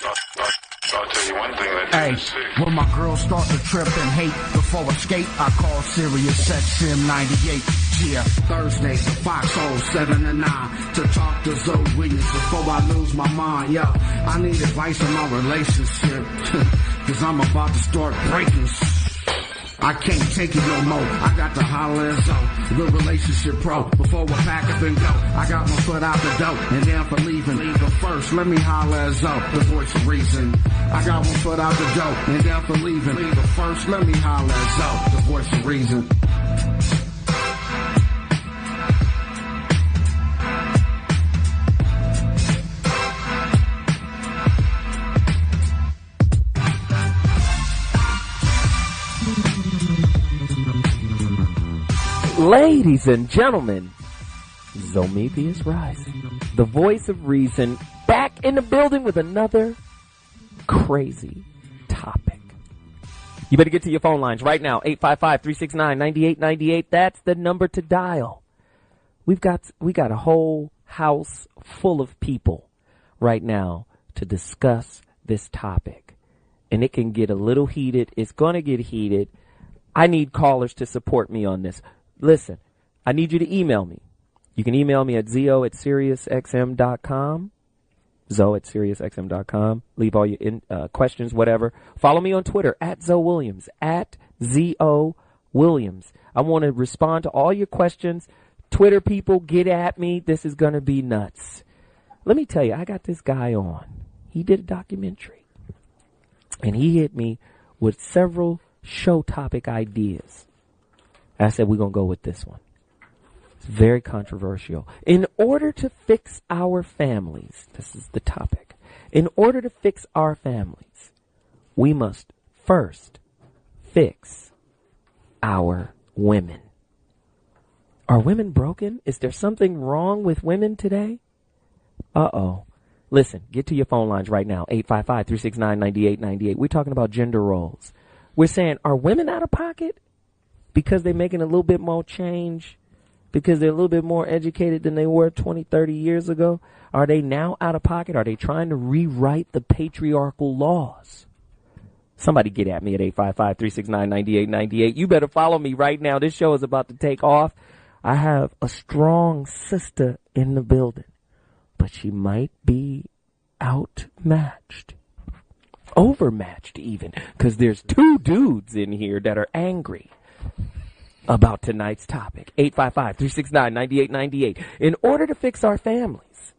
I'll tell you one thing that Hey, when my girls start to trip and hate before escape, I call Sirius XM 98. Yeah, Thursdays, Foxxhole 7 to 9 to talk to ZoWilliams before I lose my mind. Yo, I need advice on my relationship, cause I'm about to start breaking. I can't take it no more. I got to holler at Zo, the relationship pro. Before we pack up and go, I got my foot out the door, and then for leaving. But first, let me holler at Zo, the voice of reason. I got my foot out the door, and then for leaving. But first, let me holler at Zo, the voice of reason. Ladies and gentlemen, ZoWilliams rising, the voice of reason, back in the building with another crazy topic. You better get to your phone lines right now, 855-369-9898. That's the number to dial. We got a whole house full of people right now to discuss this topic, and it can get a little heated. It's going to get heated. I need callers to support me on this. Listen, I need you to email me. You can email me at zo@SiriusXM.com. zo@SiriusXM.com. Leave all your questions, whatever. Follow me on Twitter at ZoWilliams, at ZoWilliams. I want to respond to all your questions. Twitter people, get at me. This is going to be nuts. Let me tell you, I got this guy on. He did a documentary, and he hit me with several show topic ideas. I said, we're going to go with this one. It's very controversial. In order to fix our families, this is the topic. In order to fix our families, we must first fix our women. Are women broken? Is there something wrong with women today? Uh-oh. Listen, get to your phone lines right now, 855-369-9898. We're talking about gender roles. We're saying, are women out of pocket? Because they're making a little bit more change, because they're a little bit more educated than they were 20, 30 years ago? Are they now out of pocket? Are they trying to rewrite the patriarchal laws? Somebody get at me at 855-369-9898. You better follow me right now. This show is about to take off. I have a strong sister in the building, but she might be outmatched. Overmatched even, because there's two dudes in here that are angry about tonight's topic. 855-369-9898. In order to fix our families,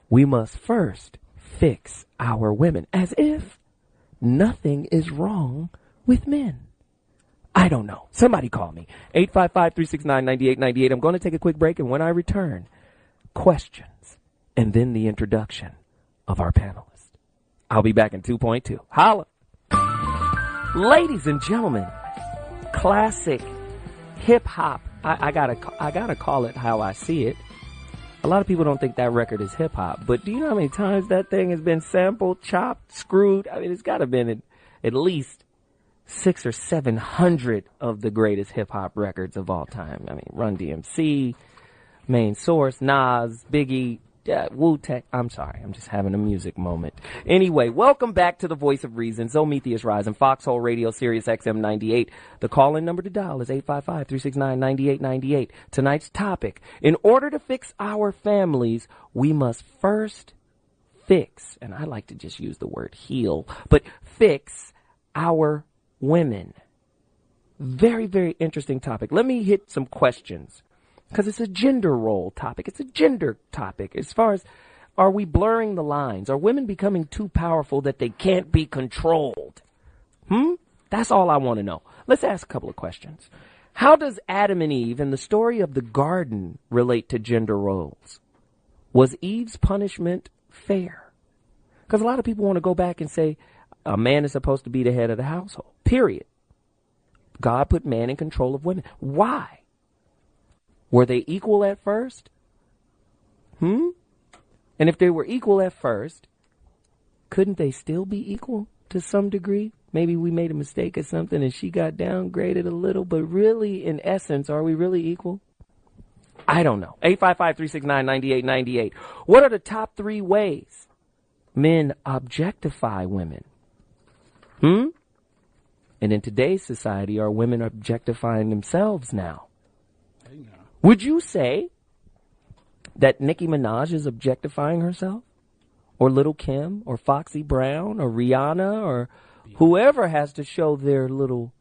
we must first fix our women, as if nothing is wrong with men. I don't know. Somebody call me. 855-369-9898. I'm going to take a quick break, and when I return, questions, and then the introduction of our panelists. I'll be back in 2.2. Holla. Ladies and gentlemen, classic hip-hop. I gotta call it how I see it. A lot of people don't think that record is hip-hop, but do you know how many times that thing has been sampled, chopped, screwed? I mean, it's got to have been at least 600 or 700 of the greatest hip-hop records of all time. I mean, Run DMC, Main Source, Nas, Biggie, Wu-Tang. I'm sorry, I'm just having a music moment. Anyway, welcome back to the Voice of Reason, ZoWilliams Rising, Foxxhole Radio, Sirius XM 98. The call-in number to dial is 855-369-9898. Tonight's topic: in order to fix our families, we must first fix, and I like to just use the word heal, but fix our women. Very, very interesting topic. Let me hit some questions, because it's a gender role topic. It's a gender topic. As far as, are we blurring the lines? Are women becoming too powerful that they can't be controlled? That's all I want to know. Let's ask a couple of questions. How does Adam and Eve and the story of the garden relate to gender roles? Was Eve's punishment fair? Because a lot of people want to go back and say a man is supposed to be the head of the household, period. God put man in control of women. Why? Were they equal at first? And if they were equal at first, couldn't they still be equal to some degree? Maybe we made a mistake or something and she got downgraded a little, but really, in essence, are we really equal? I don't know. 855-369-9898. What are the top 3 ways men objectify women. And in today's society, are women objectifying themselves now? Would you say that Nicki Minaj is objectifying herself? Or Little Kim? Or Foxy Brown? Or Rihanna? Or whoever has to show their little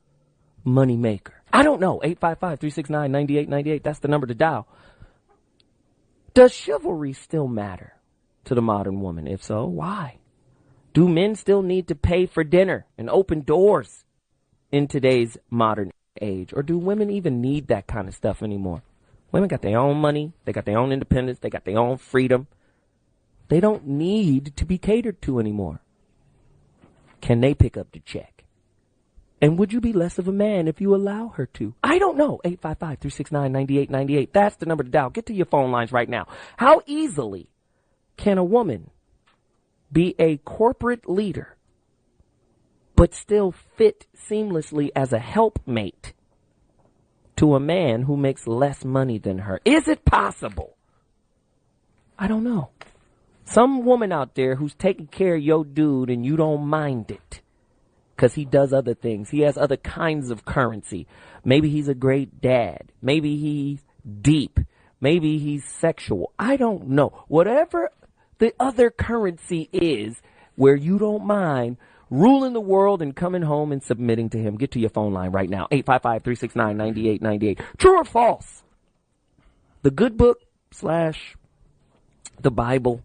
money maker? I don't know. 855-369-9898. That's the number to dial. Does chivalry still matter to the modern woman? If so, why? Do men still need to pay for dinner and open doors in today's modern age? Or do women even need that kind of stuff anymore? Women got their own money. They got their own independence. They got their own freedom. They don't need to be catered to anymore. Can they pick up the check? And would you be less of a man if you allow her to? I don't know. 855-369-9898. That's the number to dial. Get to your phone lines right now. How easily can a woman be a corporate leader but still fit seamlessly as a helpmate to a man who makes less money than her? Is it possible? I don't know. Some woman out there who's taking care of your dude and you don't mind it because he does other things. He has other kinds of currency. Maybe he's a great dad. Maybe he's deep. Maybe he's sexual. I don't know. Whatever the other currency is where you don't mind ruling the world and coming home and submitting to him. Get to your phone line right now. 855-369-9898. True or false? The good book / the Bible,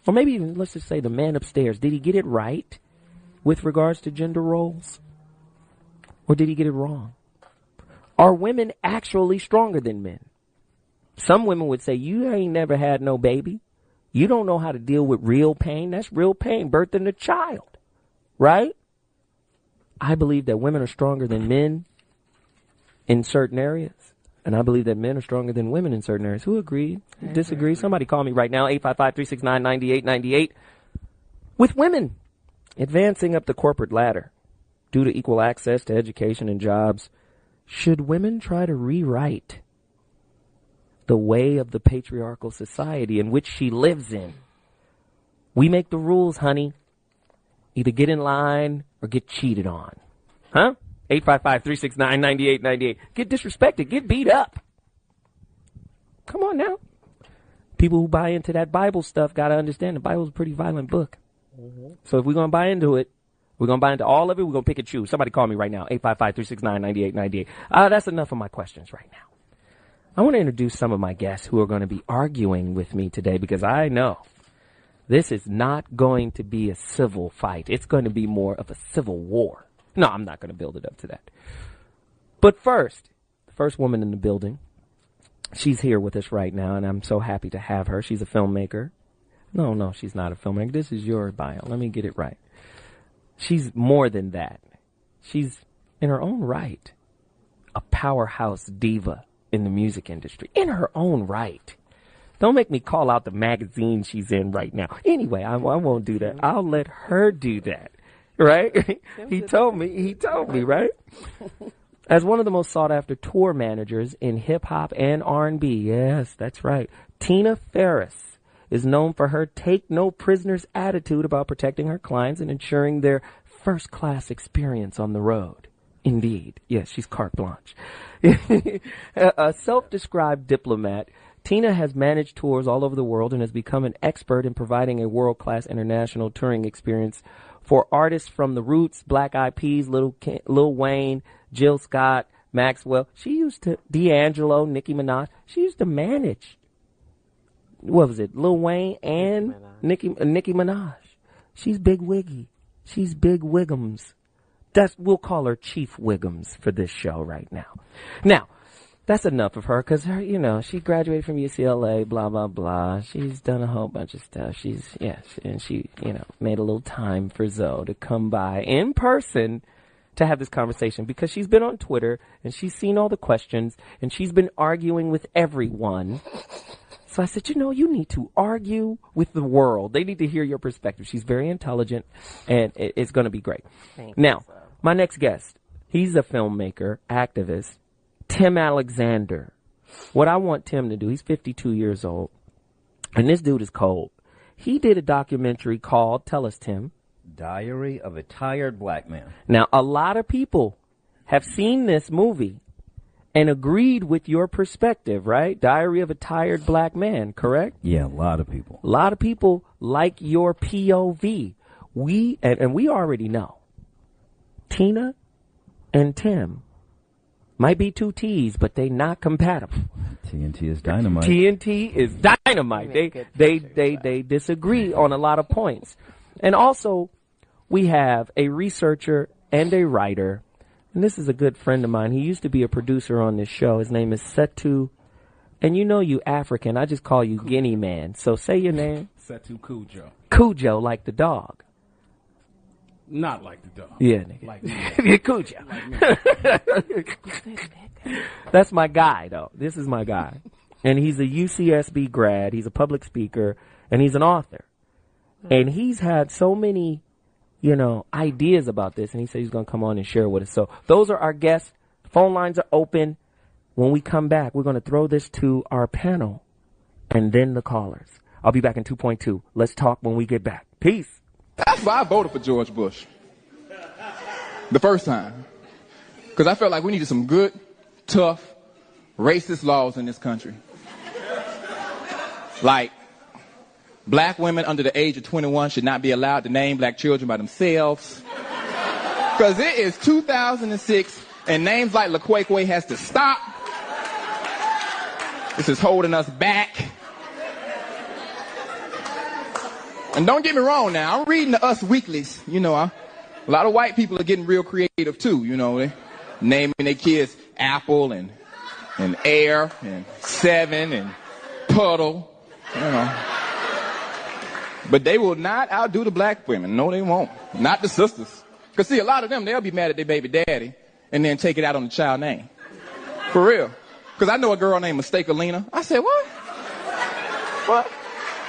or maybe even, let's just say, the man upstairs, did he get it right with regards to gender roles? Or did he get it wrong? Are women actually stronger than men? Some women would say, you ain't never had no baby. You don't know how to deal with real pain. That's real pain, birthing a child. Right? I believe that women are stronger than men in certain areas. And I believe that men are stronger than women in certain areas. Who agree? Disagree? Somebody call me right now. 855-369-9898. With women advancing up the corporate ladder due to equal access to education and jobs, should women try to rewrite the way of the patriarchal society in which she lives in? We make the rules, honey. Either get in line or get cheated on. Huh? 855-369-9898. Get disrespected. Get beat up. Come on now. People who buy into that Bible stuff got to understand the Bible's a pretty violent book. So if we're going to buy into it, we're going to buy into all of it, we're going to pick and choose. Somebody call me right now. 855-369-9898. That's enough of my questions right now. I want to introduce some of my guests who are going to be arguing with me today, because I know this is not going to be a civil fight. It's going to be more of a civil war. No, I'm not going to build it up to that. But first, the first woman in the building, she's here with us right now, and I'm so happy to have her. She's a filmmaker. No, she's not a filmmaker. This is your bio. Let me get it right. She's more than that. She's, in her own right, a powerhouse diva in the music industry. In her own right. Don't make me call out the magazine she's in right now. Anyway, I won't do that. I'll let her do that. Right? He told me, right? As one of the most sought-after tour managers in hip-hop and R&B, yes, that's right, Tina Farris is known for her take-no-prisoners attitude about protecting her clients and ensuring their first-class experience on the road. Indeed. Yes, she's carte blanche. A self-described diplomat, Tina has managed tours all over the world and has become an expert in providing a world-class international touring experience for artists from The Roots, Black Eyed Peas, Lil Wayne, Jill Scott, Maxwell. She used to, D'Angelo, Nicki Minaj. She used to manage, what was it, Lil Wayne and Nicki Minaj. She's Big Wiggy. She's Big Wiggums. We'll call her Chief Wiggums for this show right now. Now, that's enough of her, because her, she graduated from UCLA, blah, blah, blah. She's done a whole bunch of stuff. And she, made a little time for Zoe to come by in person to have this conversation, because she's been on Twitter and she's seen all the questions and she's been arguing with everyone. So I said, you need to argue with the world. They need to hear your perspective. She's very intelligent and it's going to be great. Now, my next guest, he's a filmmaker, activist, Tim Alexander. What I want Tim to do, he's 52 years old, and this dude is cold. He did a documentary called, tell us, Tim. Diary of a Tired Black Man. Now, a lot of people have seen this movie and agreed with your perspective, right? Diary of a Tired Black Man, correct? Yeah, a lot of people. A lot of people like your POV. We already know. Tina and Tim might be two T's, but they not compatible. TNT is dynamite. TNT is dynamite. They disagree on a lot of points. And also, we have a researcher and a writer, and this is a good friend of mine. He used to be a producer on this show. His name is Setu. And you know you African. I just call you Guinea Man. So say your name. Setu Cujo. Cujo, like the dog. Not like the dog. Yeah, nigga. Like me. Cujo. Like me. That's my guy, though. This is my guy. And he's a UCSB grad. He's a public speaker. And he's an author. And he's had so many, ideas about this. And he said he's going to come on and share with us. So those are our guests. Phone lines are open. When we come back, we're going to throw this to our panel and then the callers. I'll be back in 2.2. Let's talk when we get back. Peace. That's why I voted for George Bush. The first time. Because I felt like we needed some good, tough, racist laws in this country. Like, black women under the age of 21 should not be allowed to name black children by themselves. Because it is 2006 and names like LaQuaque has to stop. This is holding us back. And don't get me wrong now, I'm reading the Us Weeklies. A lot of white people are getting real creative too, they naming their kids Apple and Air and Seven and Puddle, But they will not outdo the black women. No, they won't. Not the sisters. Because see, a lot of them, they'll be mad at their baby daddy and then take it out on the child name. For real. Because I know a girl named Mistakealina. I said, what? What?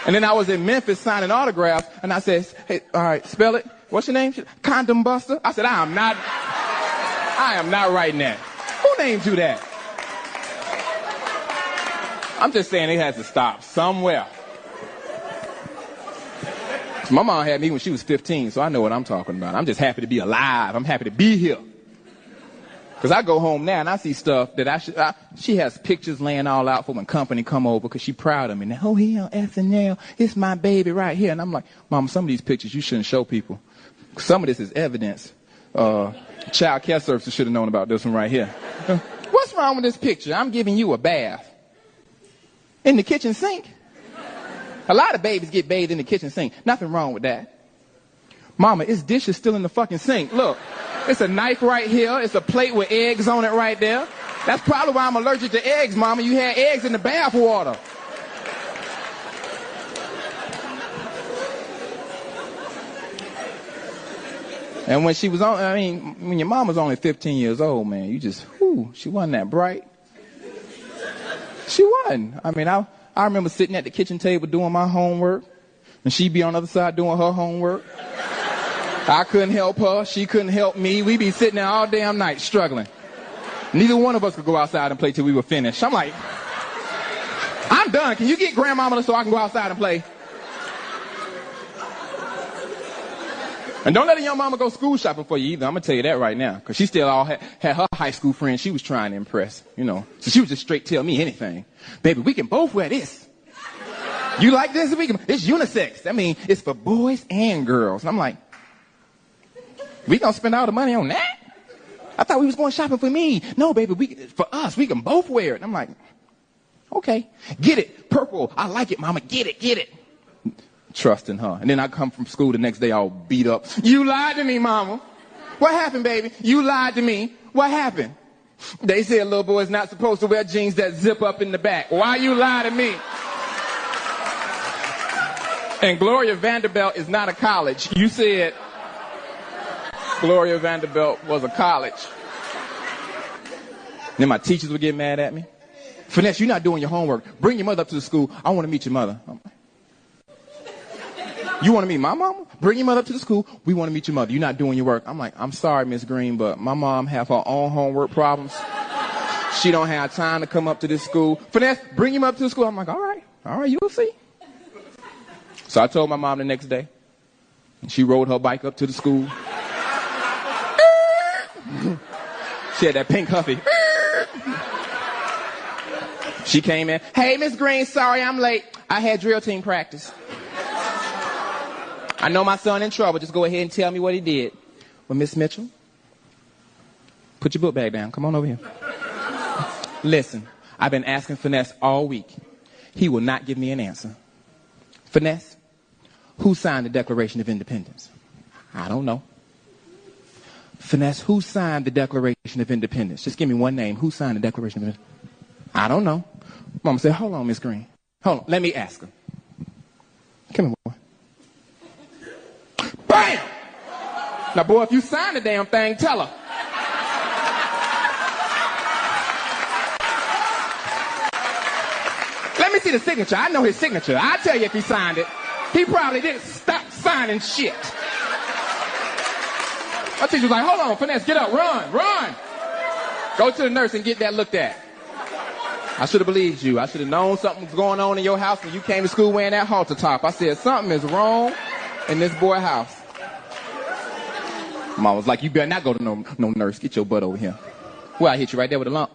And then I was in Memphis signing autographs, and I said, hey, all right, spell it. What's your name? Condom Buster? I said, I am not writing that. Who named you that? I'm just saying it has to stop somewhere. My mom had me when she was 15, so I know what I'm talking about. I'm just happy to be alive. I'm happy to be here. Because I go home now and I see stuff that she has pictures laying all out for when company come over because she proud of me. Now, oh, he on SNL. It's my baby right here. And I'm like, Mom, some of these pictures you shouldn't show people. Some of this is evidence. Child care services should have known about this one right here. What's wrong with this picture? I'm giving you a bath. In the kitchen sink. A lot of babies get bathed in the kitchen sink. Nothing wrong with that. Mama, it's dishes still in the fucking sink. Look. It's a knife right here. It's a plate with eggs on it right there. That's probably why I'm allergic to eggs, Mama. You had eggs in the bath water. And when she was when your mom was only 15 years old, man, she wasn't that bright. She wasn't. I remember sitting at the kitchen table doing my homework, and she'd be on the other side doing her homework. I couldn't help her. She couldn't help me. We'd be sitting there all damn night struggling. Neither one of us could go outside and play till we were finished. I'm like, I'm done. Can you get grandmama so I can go outside and play? And don't let a young mama go school shopping for you either. I'm going to tell you that right now. Because she still had her high school friends she was trying to impress. So she would just straight tell me anything. Baby, we can both wear this. You like this? It's unisex. It's for boys and girls. And I'm like, we gonna spend all the money on that? I thought we was going shopping for me. No, baby, for us, we can both wear it. And I'm like, okay, get it. Purple. I like it, Mama. Get it. Trusting her. And then I come from school the next day all beat up. You lied to me, Mama. What happened, baby? You lied to me. What happened? They said little boy's not supposed to wear jeans that zip up in the back. Why you lie to me? And Gloria Vanderbilt is not a college. You said Gloria Vanderbilt was a college. Then my teachers would get mad at me. Finesse, you're not doing your homework. Bring your mother up to the school. I want to meet your mother. You want to meet my mama? Bring your mother up to the school. We want to meet your mother. You're not doing your work. I'm like, I'm sorry, Miss Green, but my mom have her own homework problems. She don't have time to come up to this school. Finesse, bring him up to the school. I'm like, all right, you'll see. So I told my mom the next day, and she rode her bike up to the school. She had that pink Huffy. She came in, hey, Miss Green, sorry I'm late. I had drill team practice. I know my son in trouble. Just go ahead and tell me what he did. Well, Miss Mitchell, put your book bag down. Come on over here. Listen, I've been asking Finesse all week. He will not give me an answer. Finesse, who signed the Declaration of Independence? I don't know. Finesse, who signed the Declaration of Independence? Just give me one name. Who signed the Declaration of Independence? I don't know. Mama said, hold on, Miss Green. Hold on. Let me ask her. Come here, boy. Bam! Now, boy, if you sign the damn thing, tell her. Let me see the signature. I know his signature. I'll tell you if he signed it. He probably didn't stop signing shit. My teacher was like, hold on, Finesse, get up, run. Go to the nurse and get that looked at. I should have believed you. I should have known something was going on in your house when you came to school wearing that halter top. I said, something is wrong in this boy's house. Mom was like, you better not go to no nurse. Get your butt over here. Well, I hit you right there with a lump.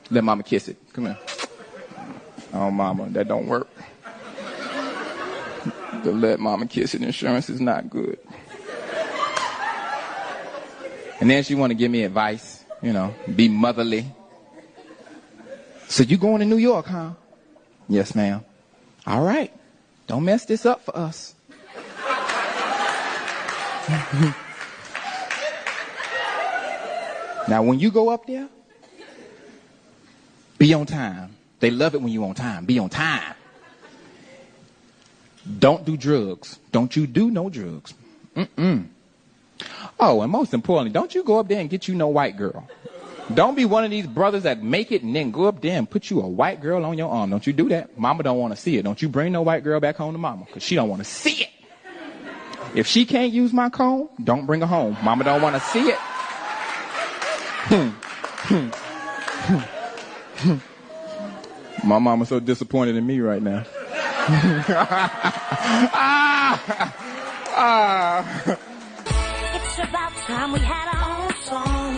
Let mama kiss it. Come here. Oh, mama, that don't work. The let mama kiss it insurance is not good. And then she want to give me advice, be motherly. So you going to New York, huh? Yes, ma'am. All right. Don't mess this up for us. Now, when you go up there, be on time. They love it when you're on time. Be on time. Don't do drugs. Don't you do no drugs. Oh, and most importantly, don't you go up there and get you no white girl. Don't be one of these brothers that make it and then go up there and put you a white girl on your arm. Don't you do that. Mama don't want to see it. Don't you bring no white girl back home to mama, because she don't want to see it. If she can't use my comb, don't bring her home. Mama don't want to see it. My mama's so disappointed in me right now. It's about time we had our own song.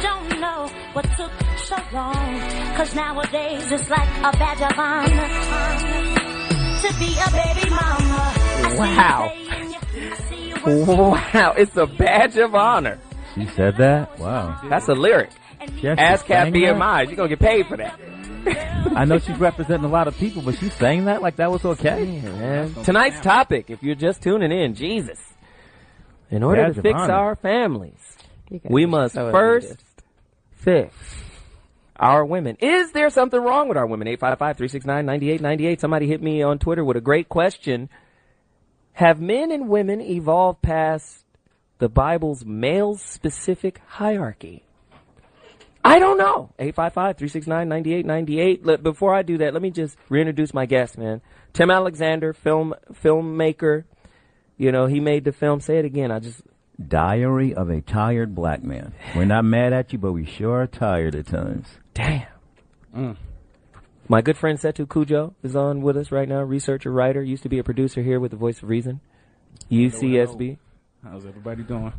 Don't know what took so long, 'cause nowadays it's like a badge of honor to be a baby mama. Wow. Wow, it's a badge of honor. She said that? Wow. That's a lyric. ASCAP BMI, you're going to get paid for that. I know she's representing a lot of people, but she's saying that like that was okay? Yeah, man. Tonight's topic, if you're just tuning in, Jesus. In order to fix our families, we must first fix our women. Is there something wrong with our women? 855-369-9898. Somebody hit me on Twitter with a great question. Have men and women evolved past the Bible's male-specific hierarchy? I don't know. 855-369-9898. Before I do that, let me just reintroduce my guest, man. Tim Alexander, filmmaker. He made the film. Say it again. Diary of a Tired Black Man. We're not mad at you, but we sure are tired at times. Damn. My good friend Setu Cujo is on with us right now. Researcher, writer. Used to be a producer here with the Voice of Reason. UCSB. How's everybody doing?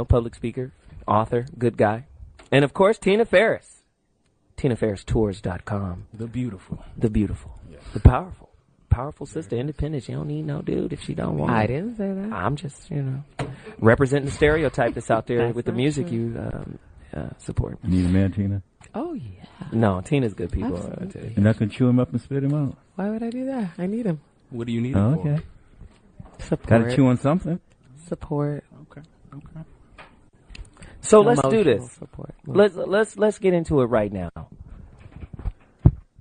Public speaker, author, good guy. And, of course, Tina Farris. TinaFarrisTours.com. The beautiful. Yes. The powerful. Powerful sister, independent. She don't need no dude if she don't want. I didn't say that. I'm just, representing the stereotype that's out there with the music true. You support. You need a man, Tina? Oh, yeah. No, Tina's good people. Absolutely. I tell you. You're not going to chew him up and spit him out? Why would I do that? I need him. What do you need him okay. for? Support. Got to chew on something. Support. Okay. So let's do this. Support. Let's get into it right now.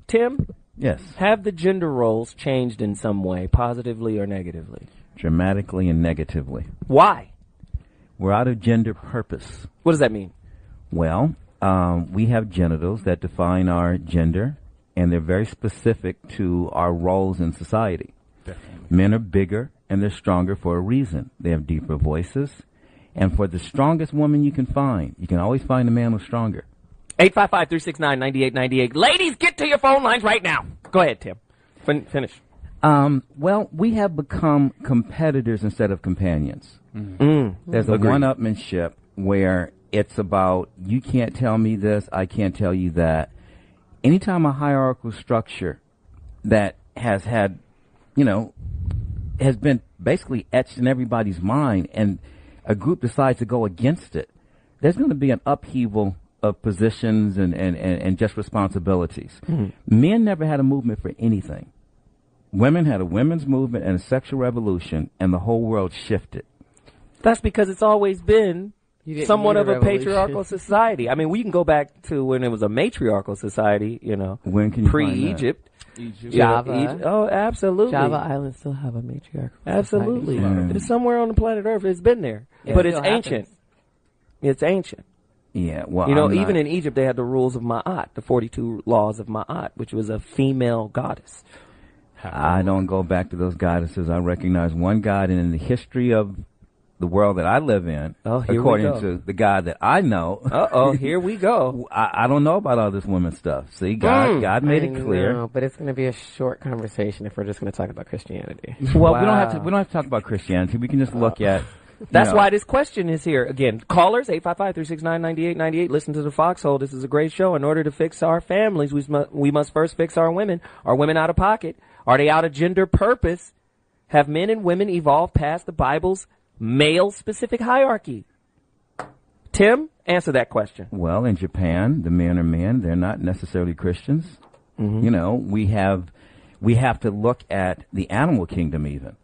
Tim? Yes. Have the gender roles changed in some way, positively or negatively? Dramatically and negatively. Why? We're out of gender purpose. What does that mean? Well, we have genitals that define our gender, and they're very specific to our roles in society. Definitely. Men are bigger, and they're stronger for a reason. They have deeper voices. And for the strongest woman you can find, you can always find a man who's stronger. 855-369-9898. Ladies, get to your phone lines right now. Go ahead, Tim. Finish. Well, we have become competitors instead of companions. There's a one-upmanship where it's about, you can't tell me this, I can't tell you that. Anytime a hierarchical structure that has had, has been basically etched in everybody's mind, and a group decides to go against it, there's going to be an upheaval of positions and just responsibilities. Men never had a movement for anything. Women had a women's movement and a sexual revolution, and the whole world shifted. That's because it's always been somewhat of a patriarchal society. I mean, we can go back to when it was a matriarchal society, When can you pre-Egypt. Java. Oh, absolutely. Java Island still have a matriarchal Absolutely. society. It's somewhere on the planet Earth. It's been there. Yeah, but it it's still ancient. happens. It's ancient. Yeah, well, Even in Egypt, they had the rules of Ma'at, the 42 laws of Ma'at, which was a female goddess. I don't go back to those goddesses. I recognize one god, and in the history of the world that I live in, according to the God that I know. Here we go. I don't know about all this women stuff. See, God made it clear. No, but it's going to be a short conversation if we're just going to talk about Christianity. Well, we don't have to talk about Christianity. We can just look at. That's why this question is here. Again, callers, 855-369-9898. Listen to the Foxhole. This is a great show. In order to fix our families, we must first fix our women. Are women out of pocket? Are they out of gender purpose? Have men and women evolved past the Bible's male-specific hierarchy? Tim, answer that question. Well, in Japan, the men are men. They're not necessarily Christians. We have to look at the animal kingdom even.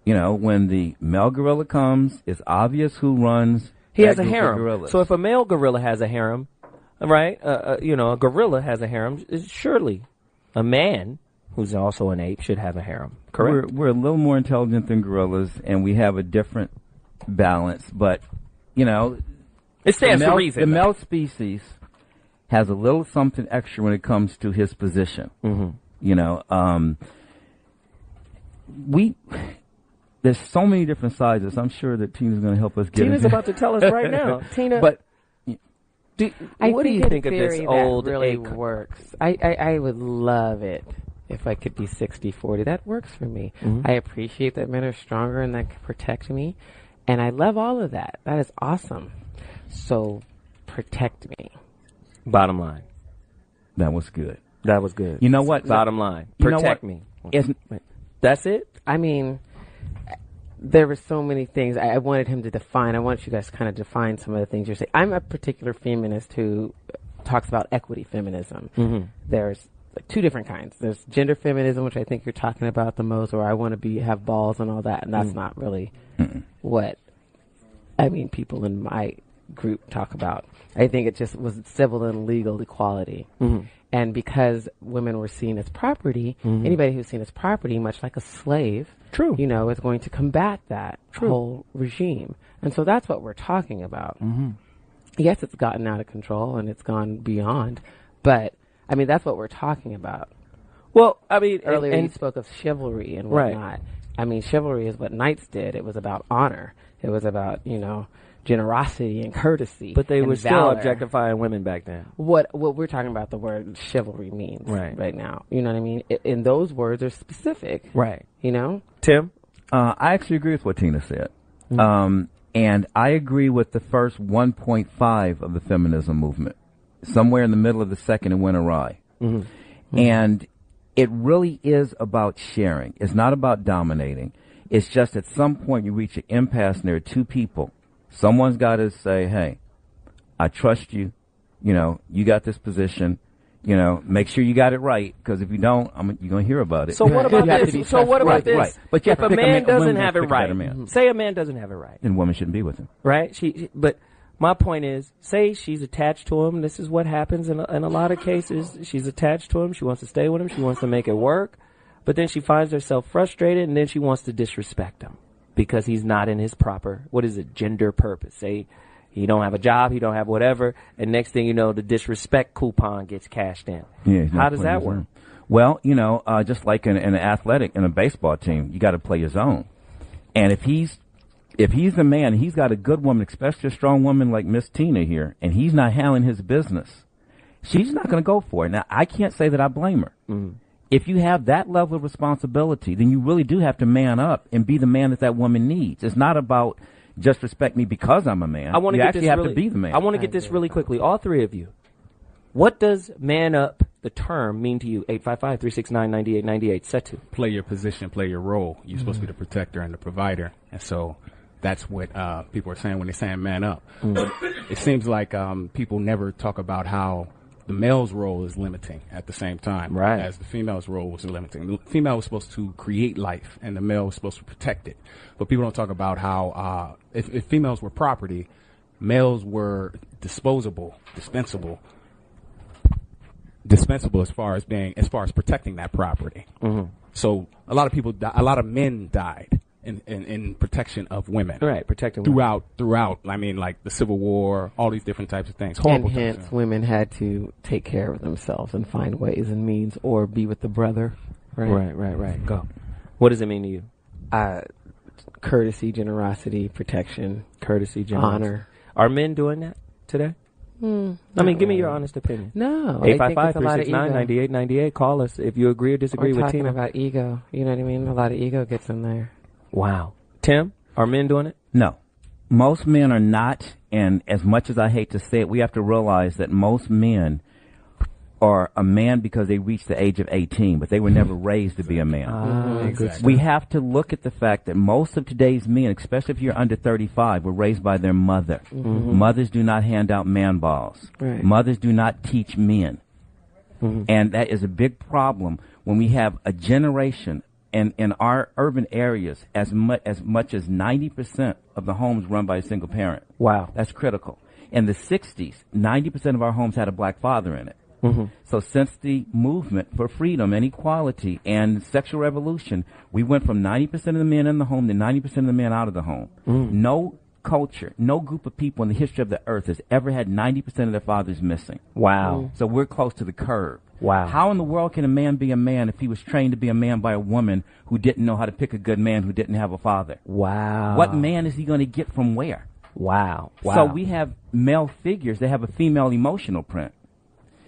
When the male gorilla comes, it's obvious who runs. He has a harem. So if a male gorilla has a harem, right, a gorilla has a harem, surely a man who's also an ape should have a harem, correct? We're a little more intelligent than gorillas, and we have a different balance. But, it stands to reason. The male species has a little something extra when it comes to his position. There's so many different sizes. I'm sure that Tina's going to help us get Tina's about to tell us right now. Tina, but what do you think of this old really works? I would love it if I could be 60-40. That works for me. I appreciate that men are stronger and that can protect me. And I love all of that. That is awesome. So protect me. Bottom line. That was good. That was good. You know what? Bottom line. Protect me. That's it? I mean, there were so many things I wanted him to define. I want you guys to kind of define some of the things you're saying. I'm a particular feminist who talks about equity feminism. There's like two different kinds. There's gender feminism, which I think you're talking about the most, where I want to have balls and all that, and that's not really what people in my group talk about. I think it just was civil and legal equality. And because women were seen as property, anybody who's seen as property, much like a slave, is going to combat that whole regime. And so that's what we're talking about. Yes, it's gotten out of control and it's gone beyond, but that's what we're talking about. Well, earlier you spoke of chivalry and whatnot. Chivalry is what knights did. It was about honor. It was about, generosity and courtesy. But they were still valor. Objectifying women back then. What we're talking about, the word chivalry means right now. You know what I mean? And those words are specific. Right. Tim? I actually agree with what Tina said. And I agree with the first 1.5 of the feminism movement. Somewhere in the middle of the second, it went awry. And it really is about sharing. It's not about dominating. It's just at some point you reach an impasse and there are two people. Someone's got to say, hey, I trust you. You got this position. Make sure you got it right, because if you don't, you're going to hear about it. So what about this? So what about this? Right. But if a man doesn't have it right, say a man doesn't have it right, then women shouldn't be with him. Right? But my point is, say she's attached to him. This is what happens in a lot of cases. She's attached to him. She wants to stay with him. She wants to make it work. But then she finds herself frustrated, and then she wants to disrespect him because he's not in his proper, gender purpose. Say he don't have a job, he don't have whatever, and next thing you know, the disrespect coupon gets cashed in. Yeah, how does that work? Well, just like in a baseball team, you got to play your zone. And if he's the man, he's got a good woman, especially a strong woman like Miss Tina here, and he's not handling his business, she's not going to go for it. Now, I can't say that I blame her. if you have that level of responsibility, then you really do have to man up and be the man that woman needs. It's not about just respect me because I'm a man. I want to you get actually this have really, to be the man. I want to get this really quickly. All three of you. What does man up, the term, mean to you? 855-369-9898. Setu. Play your position, play your role. You're supposed to be the protector and the provider. And so that's what people are saying when they're saying man up. It seems like people never talk about how the male's role is limiting at the same time as the female's role was limiting. The female was supposed to create life, and the male was supposed to protect it. But people don't talk about how if females were property, males were dispensable as far as protecting that property. So a lot of men died in protection of women. Right, protecting throughout. I mean, like the Civil War, all these different types of things. And hence, women had to take care of themselves and find ways and means, or be with the brother. Right. Go. What does it mean to you? Courtesy, generosity, protection, honor. Are men doing that today? I mean, give me your honest opinion. No. 855-369-9898. Call us if you agree or disagree with Tina. We're talking about ego. You know what I mean? A lot of ego gets in there. Wow. Tim, are men doing it? No. Most men are not, and as much as I hate to say it, we have to realize that most men are a man because they reached the age of 18, but they were never raised to be a man. Exactly. We have to look at the fact that most of today's men, especially if you're under 35, were raised by their mother. Mothers do not hand out man balls. Mothers do not teach men. And that is a big problem when we have a generation, and in our urban areas, as much as 90% of the homes run by a single parent. Wow. That's critical. In the 60s, 90% of our homes had a black father in it. So since the movement for freedom and equality and sexual revolution, we went from 90% of the men in the home to 90% of the men out of the home. No culture, no group of people in the history of the earth has ever had 90% of their fathers missing. Wow. So we're close to the curve. Wow. How in the world can a man be a man if he was trained to be a man by a woman who didn't know how to pick a good man who didn't have a father? Wow. What man is he going to get from where? Wow. So we have male figures that have a female emotional print.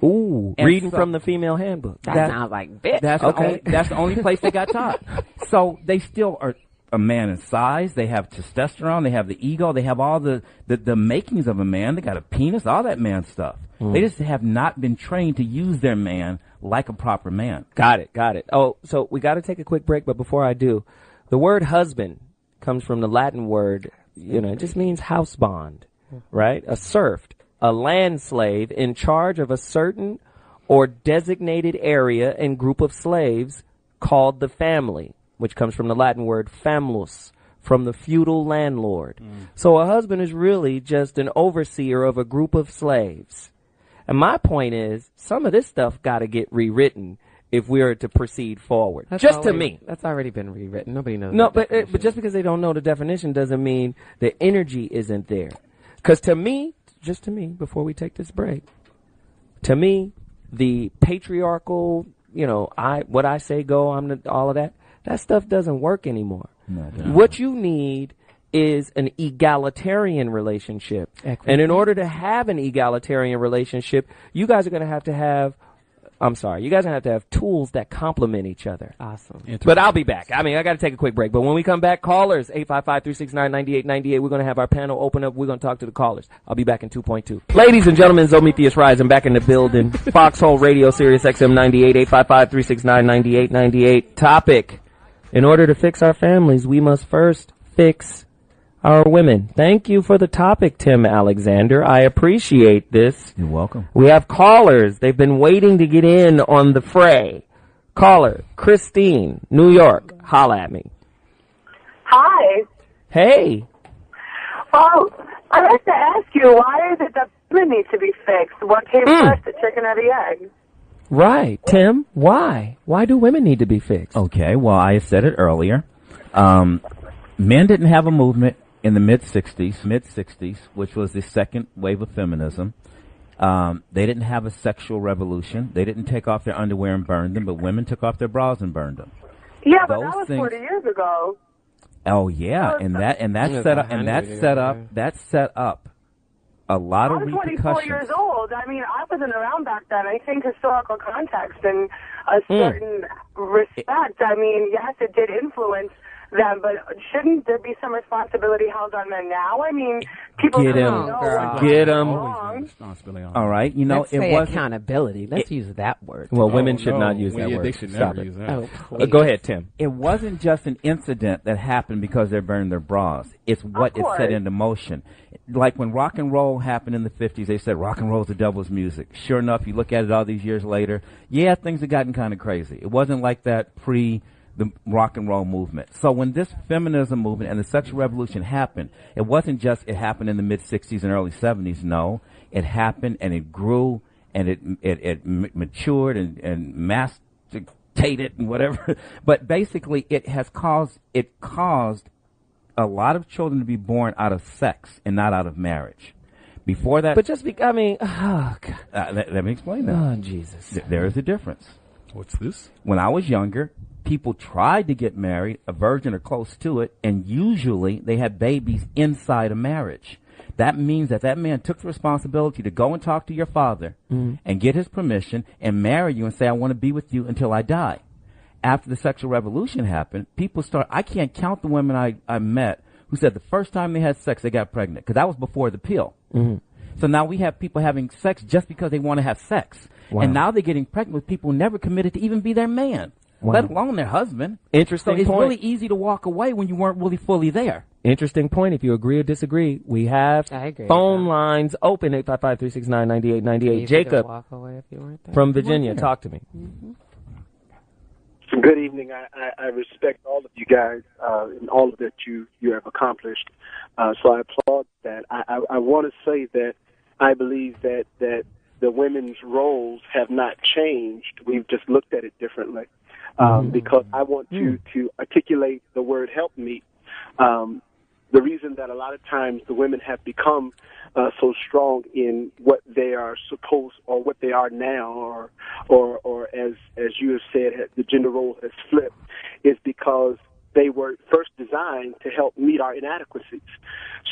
Ooh, and reading so from the female handbook. That sounds like bitch. That's the only place they got taught. So they still are a man in size. They have testosterone. They have the ego. They have all the makings of a man. They got a penis, all that man stuff. They just have not been trained to use their man like a proper man. Got it. Oh, so we got to take a quick break, but before I do, the word husband comes from the Latin word, it just means house bond, right? A serf, a land slave in charge of a certain or designated area and group of slaves called the family, which comes from the Latin word famulus, from the feudal landlord. So a husband is really just an overseer of a group of slaves. And my point is, some of this stuff got to get rewritten if we are to proceed forward. To me. That's already been rewritten. Nobody knows. No, but just because they don't know the definition doesn't mean the energy isn't there. Because to me, before we take this break, to me, the patriarchal, what I say go, all of that stuff doesn't work anymore. No. What you need is an egalitarian relationship. Equity. And in order to have an egalitarian relationship, you guys are going to have to have tools that complement each other. Awesome. But I'll be back. I got to take a quick break. But when we come back, callers, 855-369-9898, we're going to have our panel open up. We're going to talk to the callers. I'll be back in 2.2. Ladies and gentlemen, Zometheus Rise. I'm back in the building. Foxxhole Radio, Sirius XM 98, 855-369-9898. Topic: in order to fix our families, we must first fix our women. Thank you for the topic, Tim Alexander. I appreciate this. You're welcome. We have callers. They've been waiting to get in on the fray. Caller, Christine, New York. Holla at me. Hi. Hey. Well, I'd like to ask you, why is it that women need to be fixed? What came first, the chicken or the egg? Right. Tim, why? Why do women need to be fixed? Okay, well, I said it earlier. Men didn't have a movement in the mid-60s, which was the second wave of feminism. They didn't have a sexual revolution. They didn't take off their underwear and burn them, but women took off their bras and burned them. Yeah, but that was 40 years ago. Oh yeah, and that set up a lot of I'm repercussions. 24 years old. I mean, I wasn't around back then. I think historical context and a certain respect. I mean, yes, it did influence them, but shouldn't there be some responsibility held on men now? I mean, people Get him. Get him. All right, you know, Let's it say wasn't accountability. Let's use that word. Well, women should not use that word. They should Stop never it. use that. Oh, please. Go ahead, Tim. It wasn't just an incident that happened because they're burning their bras. It's what it set into motion. Like when rock and roll happened in the 50s, they said rock and roll is the devil's music. Sure enough, you look at it all these years later, yeah, things have gotten kind of crazy. It wasn't like that pre the rock and roll movement. So when this feminism movement and the sexual revolution happened, it wasn't just it happened in the mid-60s and early 70s. No, it happened and it grew and it matured and masticated and whatever. But basically, it caused a lot of children to be born out of sex and not out of marriage. Before that, But I mean, oh, God. let me explain that. Oh, Jesus. There is a difference. What's this? When I was younger, people tried to get married, a virgin or close to it, and usually they had babies inside a marriage. That means that man took the responsibility to go and talk to your father and get his permission and marry you and say, I want to be with you until I die. After the sexual revolution happened, I can't count the women I met who said the first time they had sex, they got pregnant, because that was before the pill. So now we have people having sex just because they want to have sex. Wow. And now they're getting pregnant with people who never committed to even be their man, let alone their husband. Interesting point. So it's point. really easy to walk away when you weren't really fully there. Interesting point. If you agree or disagree, we have phone lines open, 855-369-9898. Jacob walk away if you weren't there. from Virginia, talk to me. Good evening. I respect all of you guys and all of that you have accomplished. So I applaud that. I want to say that I believe that the women's roles have not changed. We've just looked at it differently. Because I want to articulate the word help me. The reason that a lot of times the women have become so strong in what they are supposed or what they are now, or as you have said, the gender role has flipped, is because they were first designed to help meet our inadequacies.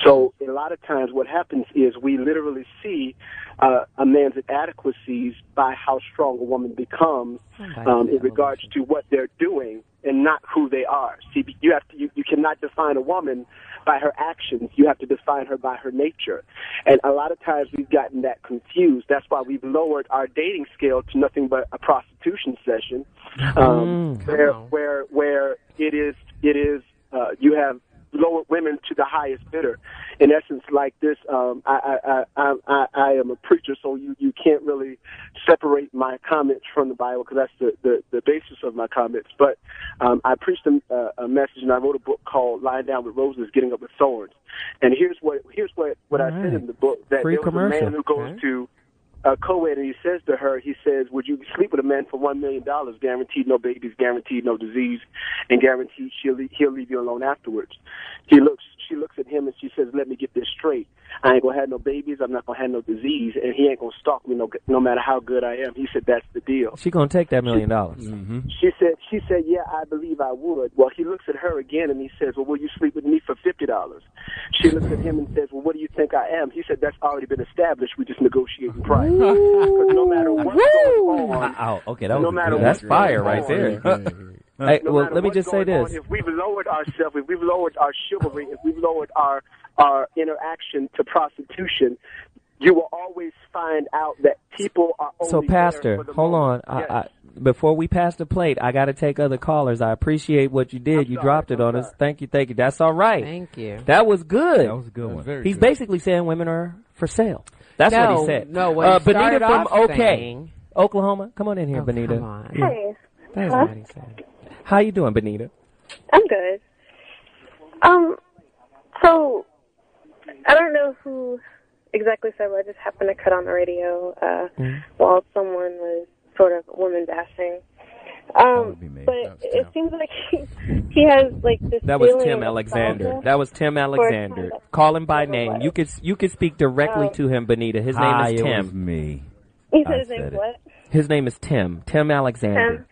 So a lot of times what happens is we literally see a man's inadequacies by how strong a woman becomes in regards to what they're doing and not who they are. See, you cannot define a woman by her actions. You have to define her by her nature. And a lot of times we've gotten that confused. That's why we've lowered our dating scale to nothing but a prostitution session, where it is you have lowered women to the highest bidder. In essence, like this, I am a preacher, so you can't really separate my comments from the Bible because that's the basis of my comments. But I preached a message, and I wrote a book called "Lying Down with Roses, Getting Up with Thorns." And here's what I said in the book, that there was a man who goes to a co-ed, and he says to her, would you sleep with a man for $1 million, guaranteed no babies, guaranteed no disease, and guaranteed he'll leave you alone afterwards? She looks at him and she says, let me get this straight. I ain't going to have no babies, I'm not going to have no disease, and he ain't going to stalk me no matter how good I am. He said, that's the deal. She going to take that $1 million. She said, yeah, I believe I would. Well, he looks at her again and he says, well, will you sleep with me for $50? She looks at him and says, well, what do you think I am? He said, that's already been established. We just negotiating price. Because no matter what's going on, That's fire right there. Hey, well, let me just say this. If we've lowered ourselves, if we've lowered our chivalry, if we've lowered our interaction to prostitution, you will always find out that people are only So, Pastor, there for the hold moment. on. Yes. Before we pass the plate, I got to take other callers. I appreciate what you did. You dropped it on us. Thank you. That's all right. Thank you. That was good. That was a good one. He's basically saying women are for sale. That's what he said. No, what he Benita from saying, Oklahoma. Come on in here, Benita. Come on. Hey. That's what he said. How you doing, Benita? I'm good. So I don't know who exactly said what. I just happened to cut on the radio while someone was sort of woman bashing. But it seems like he has like this. That was Tim Alexander. Call him by name. You could speak directly to him, Benita. His name is Tim. It was me. He said his name is what? His name is Tim. Tim Alexander.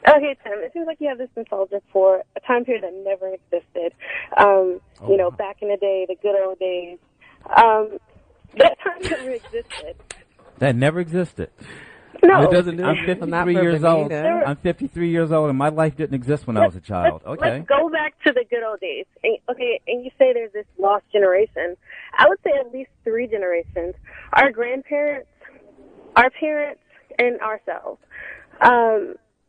Okay, Tim. It seems like you have this nostalgia for a time period that never existed. You know, back in the day, the good old days. That time never existed. That never existed. No. It doesn't. I'm 53 years old. I'm 53 years old, and my life didn't exist when I was a child. Okay. Let's go back to the good old days. And you say there's this lost generation. I would say at least 3 generations. Our grandparents, our parents, and ourselves.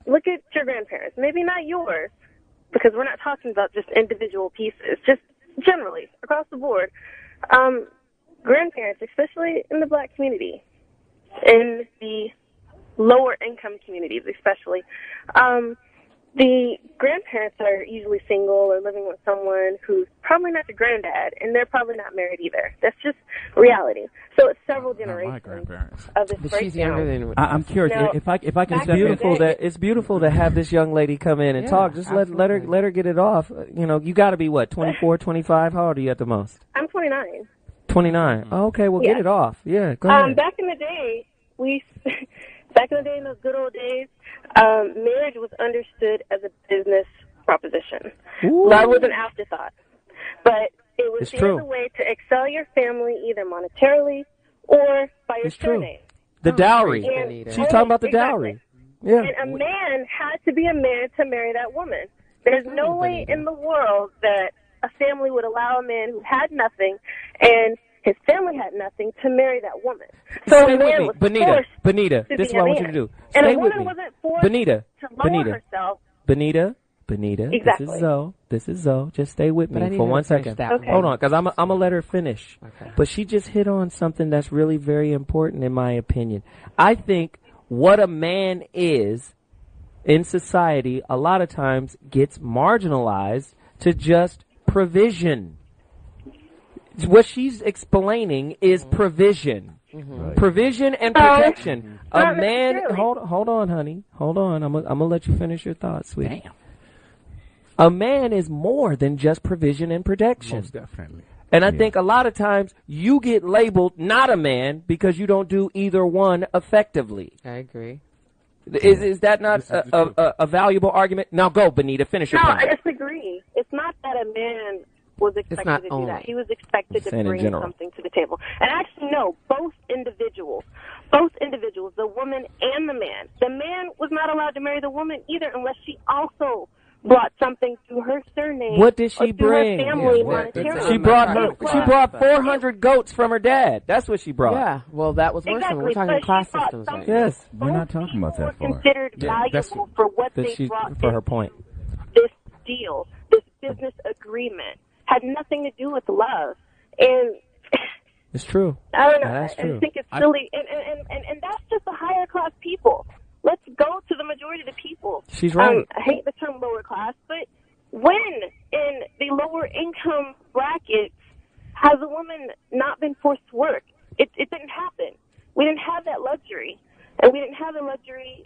Look at your grandparents. Maybe not yours, because we're not talking about just individual pieces. Just generally, across the board. Grandparents, especially in the black community, in the lower income communities especially, the grandparents are usually single or living with someone who's probably not the granddad, and they're probably not married either. That's just reality. So it's several generations of this breakdown. She's younger than I'm curious now, if I can. It's beautiful to have this young lady come in and talk. Just let her get it off. You know, you got to be what, 24, 25? How old are you at the most? I'm 29. 29. Oh, okay, well, get it off. Yeah, go ahead. Back in the day, back in the day, in those good old days, marriage was understood as a business proposition. Ooh. Love was an afterthought. But it was It's the true. other way to excel your family either monetarily or by your It's true. surname. The dowry. And- She's talking about the Exactly. dowry. Yeah. And a man had to be a man to marry that woman. There's no way in the world that a family would allow a man who had nothing and his family had nothing to marry that woman. So Stay a man with me. was Benita, forced to this is be what I a want you man. to do. And Stay a with woman me. wasn't forced Benita, to lower herself. Benita, Exactly. This is Zoe. Just stay with But I me need for her 1 to finish second. that Okay. Hold on, because I'm going to let her finish. Okay. But she just hit on something that's really very important in my opinion. I think what a man is in society a lot of times gets marginalized to just provision. What she's explaining is provision. Right. Provision and protection. Not A man, necessarily. hold on, honey. Hold on. I'm gonna let you finish your thoughts, sweetie. Damn. A man is more than just provision and protection. Most definitely. And I think a lot of times you get labeled not a man because you don't do either one effectively. I agree. Is that not a valuable argument? Now go, Benita, finish your No, point. I disagree. It's not that a man was expected not to do only. that. He was expected to saying in bring general. something to the table. And actually, no, both individuals, the woman and the man was not allowed to marry the woman either unless she also brought something through her surname. What did or she through bring? Her family Yeah, monetarily. She brought 400 goats from her dad. That's what she brought. Yeah, well, that was worse. Exactly. We're talking but class she brought systems right something now. Yes. We're not talking about that were far. considered that's- valuable for what That they she, brought for her point. this deal, this business agreement, had nothing to do with love. And It's true. I don't know. That's I true. think it's silly. And that's just the higher class people. Let's go to the majority of the people. She's right. I hate the term lower class, but when in the lower income brackets has a woman not been forced to work? It didn't happen. We didn't have that luxury. And we didn't have the luxury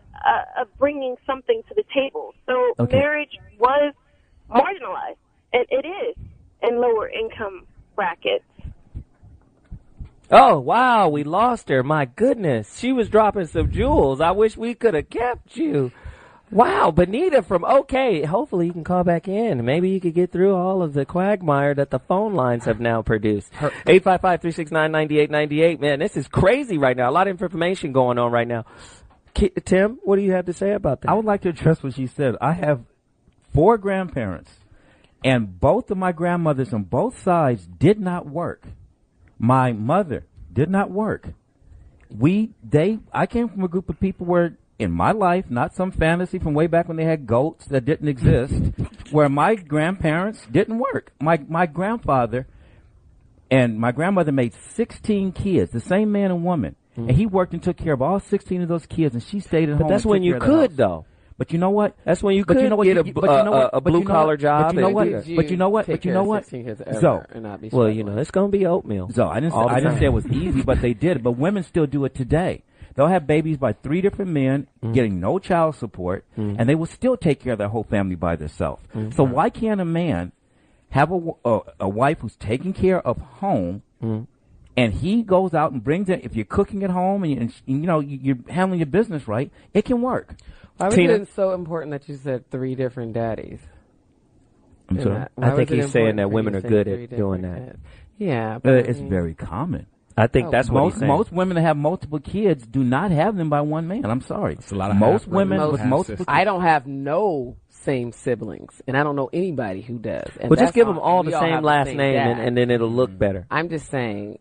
of bringing something to the table. So marriage was marginalized. And it is in lower income brackets. Oh, wow, we lost her. My goodness. She was dropping some jewels. I wish we could have kept you. Wow, Benita from OK. Hopefully you can call back in. Maybe you could get through all of the quagmire that the phone lines have now produced. 855-369-9898. Man, this is crazy right now. A lot of information going on right now. Tim, what do you have to say about that? I would like to address what she said. I have 4 grandparents, and both of my grandmothers on both sides did not work. My mother did not work. I came from a group of people where, in my life, not some fantasy from way back when they had goats that didn't exist, where my grandparents didn't work. My grandfather and my grandmother made 16 kids, the same man and woman. And he worked and took care of all 16 of those kids, and she stayed at home. But that's and when took you care of the could, house. though. But you know what? That's when you But could you know what? get But a blue-collar job. But you know and what? do that. But you know what? Take But you care know of what? 16 kids ever So, and not be Well, struggling. it's going to be oatmeal. So I didn't All the say time. it was easy, but they did it. But women still do it today. They'll have babies by 3 different men, getting no child support, and they will still take care of their whole family by themselves. So why can't a man have a wife who's taking care of home, and he goes out and brings it? If you're cooking at home and you're handling your business right, it can work. Why was Tina? it so important that you said 3 different daddies? I'm sorry. I think he's saying that women are good at doing that. Yeah. It's very common. I think that's what he's saying. Most women that have multiple kids do not have them by one man. I'm sorry. It's a lot of most women with multiple. I don't have no same siblings, and I don't know anybody who does. And but just give them all the same last name, and then it'll look better. I'm just saying,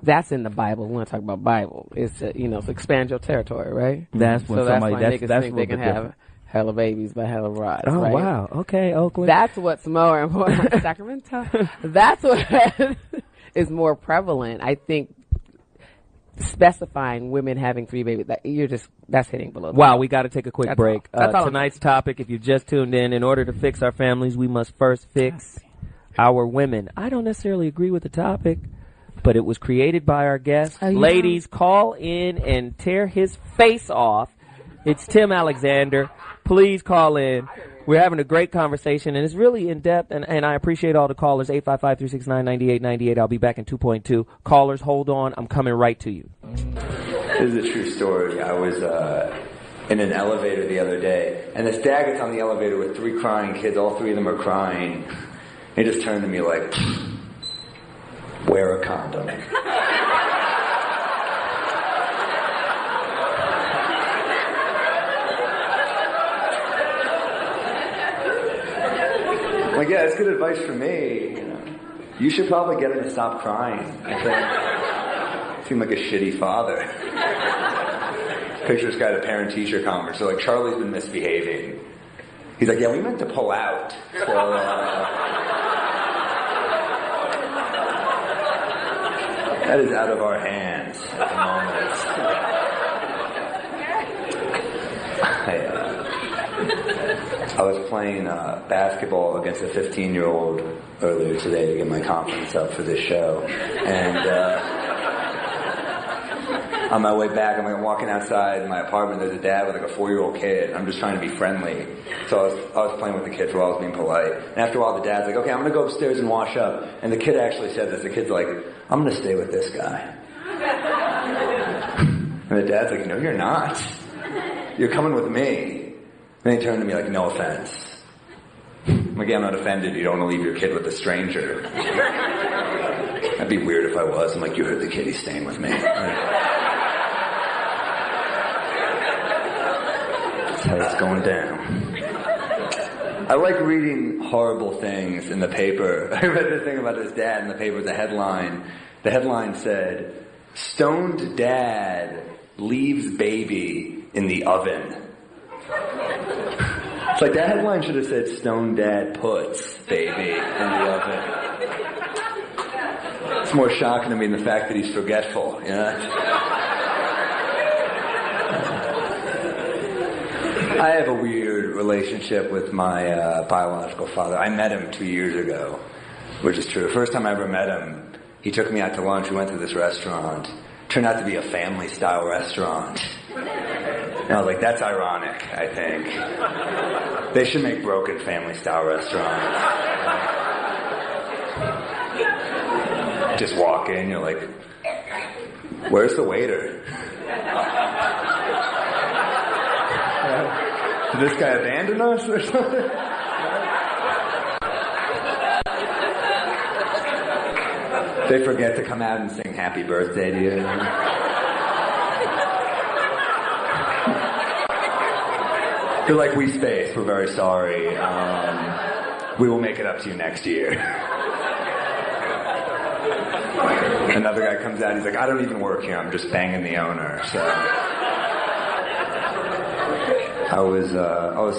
that's in the Bible. We want to talk about Bible. It's to, to expand your territory, right? That's when somebody. Niggas think they can have hella babies by hella rods. Oh right? Wow. Okay, Oakland. That's what's more important. Sacramento. That's what is more prevalent. I think specifying women having 3 babies, that's hitting below. Wow, we got to take a quick break. All Tonight's topic, if you just tuned in order to fix our families, we must first fix our women. I don't necessarily agree with the topic, but it was created by our guest. Ladies, call in and tear his face off. It's Tim Alexander. Please call in. We're having a great conversation, and it's really in-depth, and I appreciate all the callers. 855-369-9898. I'll be back in 2.2. Callers, hold on. I'm coming right to you. This is a true story. I was in an elevator the other day, and this dad gets on the elevator with 3 crying kids. All 3 of them are crying. He just turned to me like, wear a condom. Like, yeah, it's good advice for me. You should probably get him to stop crying. I think seem like a shitty father. Picture this guy at a parent-teacher conference. So, like, Charlie's been misbehaving. He's like, yeah, we meant to pull out. So, that is out of our hands at the moment. I was playing basketball against a 15-year-old earlier today to get my confidence up for this show. And on my way back, I'm walking outside my apartment. There's a dad with like a 4-year-old kid. I'm just trying to be friendly. So I was playing with the kid for a while. I was being polite. And after a while, the dad's like, okay, I'm going to go upstairs and wash up. And the kid actually said this. The kid's like, I'm going to stay with this guy. And the dad's like, no, you're not. You're coming with me. Then he turned to me like, no offense. I'm like, yeah, I'm not offended. You don't want to leave your kid with a stranger. That'd be weird if I was. I'm like, you heard the kid, he's staying with me. That's how it's going down. I like reading horrible things in the paper. I read this thing about his dad in the paper, the headline. The headline said, stoned dad leaves baby in the oven. It's like that headline should have said, "Stone Dad puts baby in the oven." It's more shocking to me than the fact that he's forgetful. I have a weird relationship with my biological father. I met him 2 years ago, which is true. The first time I ever met him, he took me out to lunch. We went to this restaurant. Turned out to be a family-style restaurant. And I was like, that's ironic, I think. They should make broken family-style restaurants. Just walk in, you're like, where's the waiter? Did this guy abandon us or something? They forget to come out and sing happy birthday to you. They're like, we spaced. We're very sorry. We will make it up to you next year. Another guy comes out. He's like, I don't even work here. I'm just banging the owner. So I was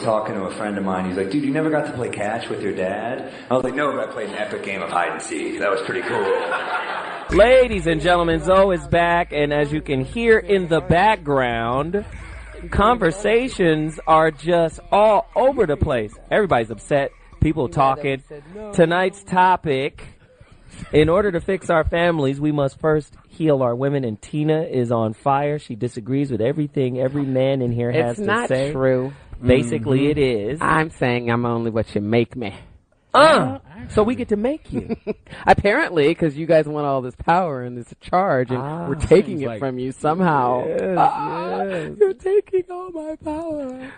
talking to a friend of mine. He's like, dude, you never got to play catch with your dad? I was like, no, but I played an epic game of hide and seek. That was pretty cool. Ladies and gentlemen, Zoe is back, and as you can hear in the background, conversations are just all over the place. Everybody's upset. People talking. Tonight's topic, in order to fix our families, we must first heal our women. And Tina is on fire. She disagrees with everything every man in here has to say. It's not true. Basically, it is. I'm saying I'm only what you make me. So we get to make you. Apparently, because you guys want all this power and this charge, and we're taking it from you somehow. Yes. You're taking all my power.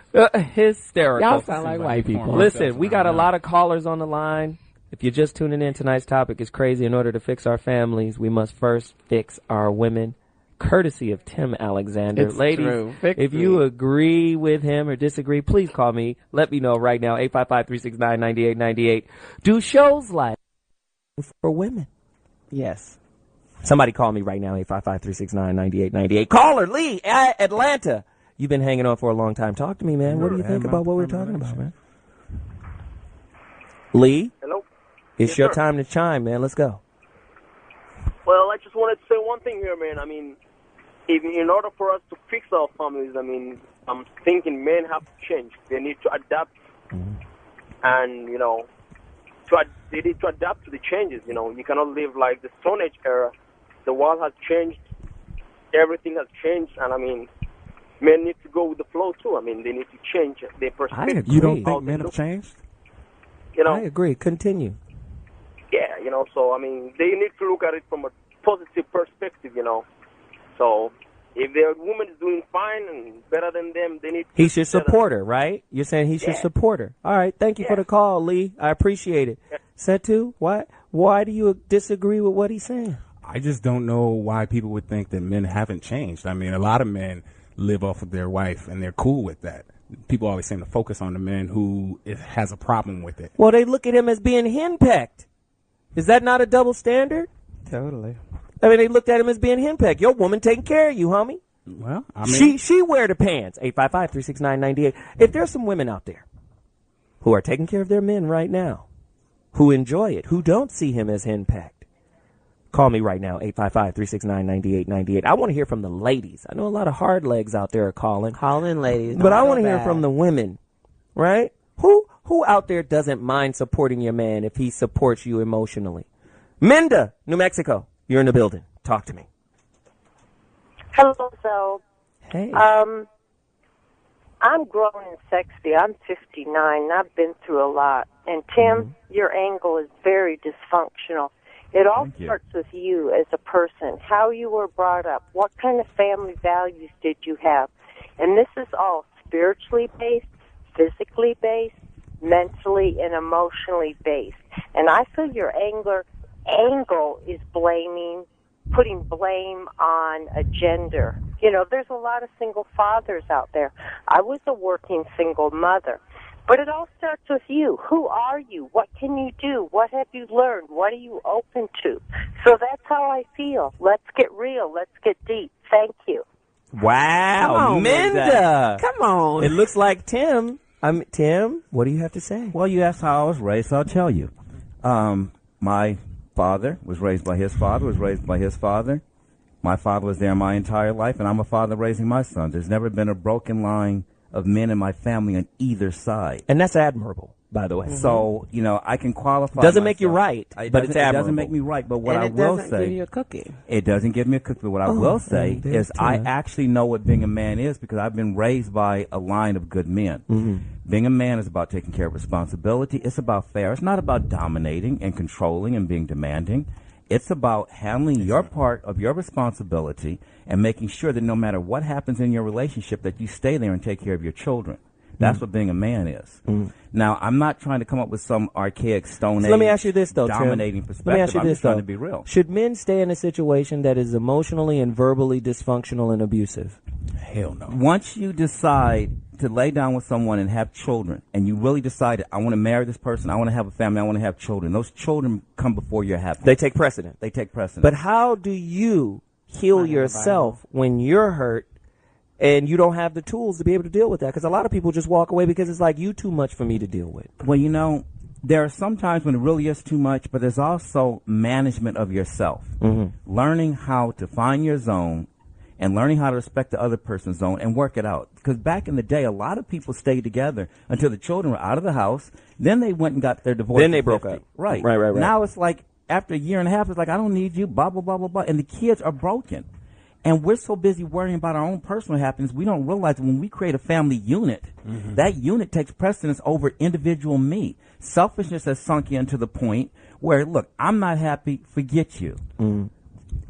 Hysterical. Y'all sound like white people. Listen, we got a lot of callers on the line. If you're just tuning in, tonight's topic is crazy. In order to fix our families, we must first fix our women. Courtesy of Tim Alexander. It's Ladies, true. if you agree with him or disagree, please call me. Let me know right now, 855-369-9898. Do shows like for women? Yes. Somebody call me right now, 855-369-9898. Caller, Lee, Atlanta. You've been hanging on for a long time. Talk to me, man. What do you think about what we're talking about, man? Lee? Hello? It's Yes, your sir. time to chime, man. Let's go. Well, I just wanted to say one thing here, man. I mean, in order for us to fix our families, I mean, I'm thinking men have to change. They need to adapt. And, you know, they need to adapt to the changes, you know. You cannot live like the Stone Age era. The world has changed. Everything has changed. And, I mean, men need to go with the flow, too. I mean, they need to change their perspective. You don't think men have changed? You know, I agree. Continue. yeah, you know, so, I mean, they need to look at it from a positive perspective, you know. So if their woman is doing fine and better than them, they need to... He should support her, right? You're saying he should support her. All right. Thank you for the call, Lee. I appreciate it. Setu, why do you disagree with what he's saying? I just don't know why people would think that men haven't changed. I mean, a lot of men live off of their wife, and they're cool with that. People always seem to focus on the men who has a problem with it. Well, they look at him as being henpecked. Is that not a double standard? Totally. I mean, they looked at him as being henpecked. Your woman taking care of you, homie. Well, I mean... She wear the pants. 855-369-98. If there's some women out there who are taking care of their men right now, who enjoy it, who don't see him as henpecked, call me right now, 855-369-9898. I want to hear from the ladies. I know a lot of hard legs out there are calling. Call in, ladies. But I want to hear from the women, right? Who out there doesn't mind supporting your man if he supports you emotionally? Minda, New Mexico, you're in the building. Talk to me. Hello, Zoe. Hey. I'm grown and sexy. I'm 59, and I've been through a lot. And, Tim, your angle is very dysfunctional. It all starts with you as a person, how you were brought up, what kind of family values did you have. And this is all spiritually based, physically based, mentally and emotionally based. And I feel your angle is putting blame on a gender. You know, there's a lot of single fathers out there. I was a working single mother. But it all starts with you. Who are you? What can you do? What have you learned? What are you open to? So that's how I feel. Let's get real. Let's get deep. Thank you. Wow, Come on, Minda. Come on. It looks like Tim. Tim, what do you have to say? Well, you asked how I was raised, so I'll tell you. My father was raised by his father, was raised by his father. My father was there my entire life, and I'm a father raising my son. There's never been a broken line of men in my family on either side. And that's admirable, by the way. So, you know, I can qualify Doesn't myself. make you right, but it's admirable. It doesn't make me right, but what and I it will doesn't say... give you a cookie. It doesn't give me a cookie, but what I will say is I actually know what being a man is because I've been raised by a line of good men. Being a man is about taking care of responsibility. It's about fair. It's not about dominating and controlling and being demanding. It's about handling your part of your responsibility and making sure that no matter what happens in your relationship that you stay there and take care of your children. That's what being a man is. Now, I'm not trying to come up with some archaic Stone Age Let me ask you this, though, dominating Tim. perspective. Let me ask you I'm this, just trying though. to be real. Should men stay in a situation that is emotionally and verbally dysfunctional and abusive? Hell no. Once you decide to lay down with someone and have children, and you really decided, I want to marry this person, I want to have a family, I want to have children, those children come before your happiness. They take precedent. They take precedent. But how do you heal yourself when you're hurt and you don't have the tools to be able to deal with that? Because a lot of people just walk away because it's like, you too much for me to deal with. Well, you know, there are some times when it really is too much, but there's also management of yourself. Learning how to find your zone and learning how to respect the other person's zone and work it out. Because back in the day, a lot of people stayed together until the children were out of the house. Then they went and got their divorce. Then they at broke 50. up. Right. Right. Now it's like after a year and a half, it's like, I don't need you, blah, blah, blah, blah, blah. And the kids are broken. And we're so busy worrying about our own personal happiness, we don't realize that when we create a family unit, that unit takes precedence over individual me. Selfishness has sunk in to the point where, look, I'm not happy, forget you.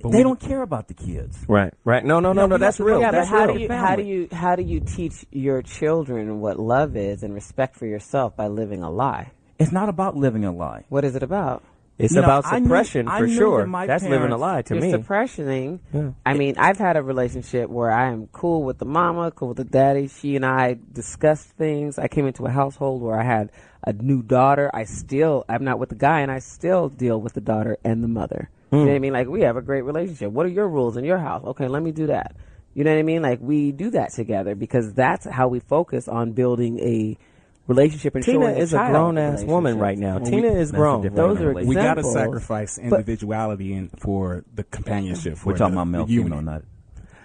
They don't care about the kids. Right. No, that's real. Yeah, That's but real. how do you teach your children what love is and respect for yourself by living a lie? It's not about living a lie. What is it about? It's about suppression for sure. That's living a lie to me. You're suppressioning. Yeah. I mean, I've had a relationship where I am cool with the mama, cool with the daddy. She and I discussed things. I came into a household where I had a new daughter. I'm not with the guy, and I still deal with the daughter and the mother. You know what I mean? Like, we have a great relationship. What are your rules in your house? Okay, let me do that. You know what I mean? Like, we do that together because that's how we focus on building a relationship. And Tina is a grown-ass woman right now. Tina is grown. Those are examples. We got to sacrifice individuality for the companionship. We're talking about male, female, not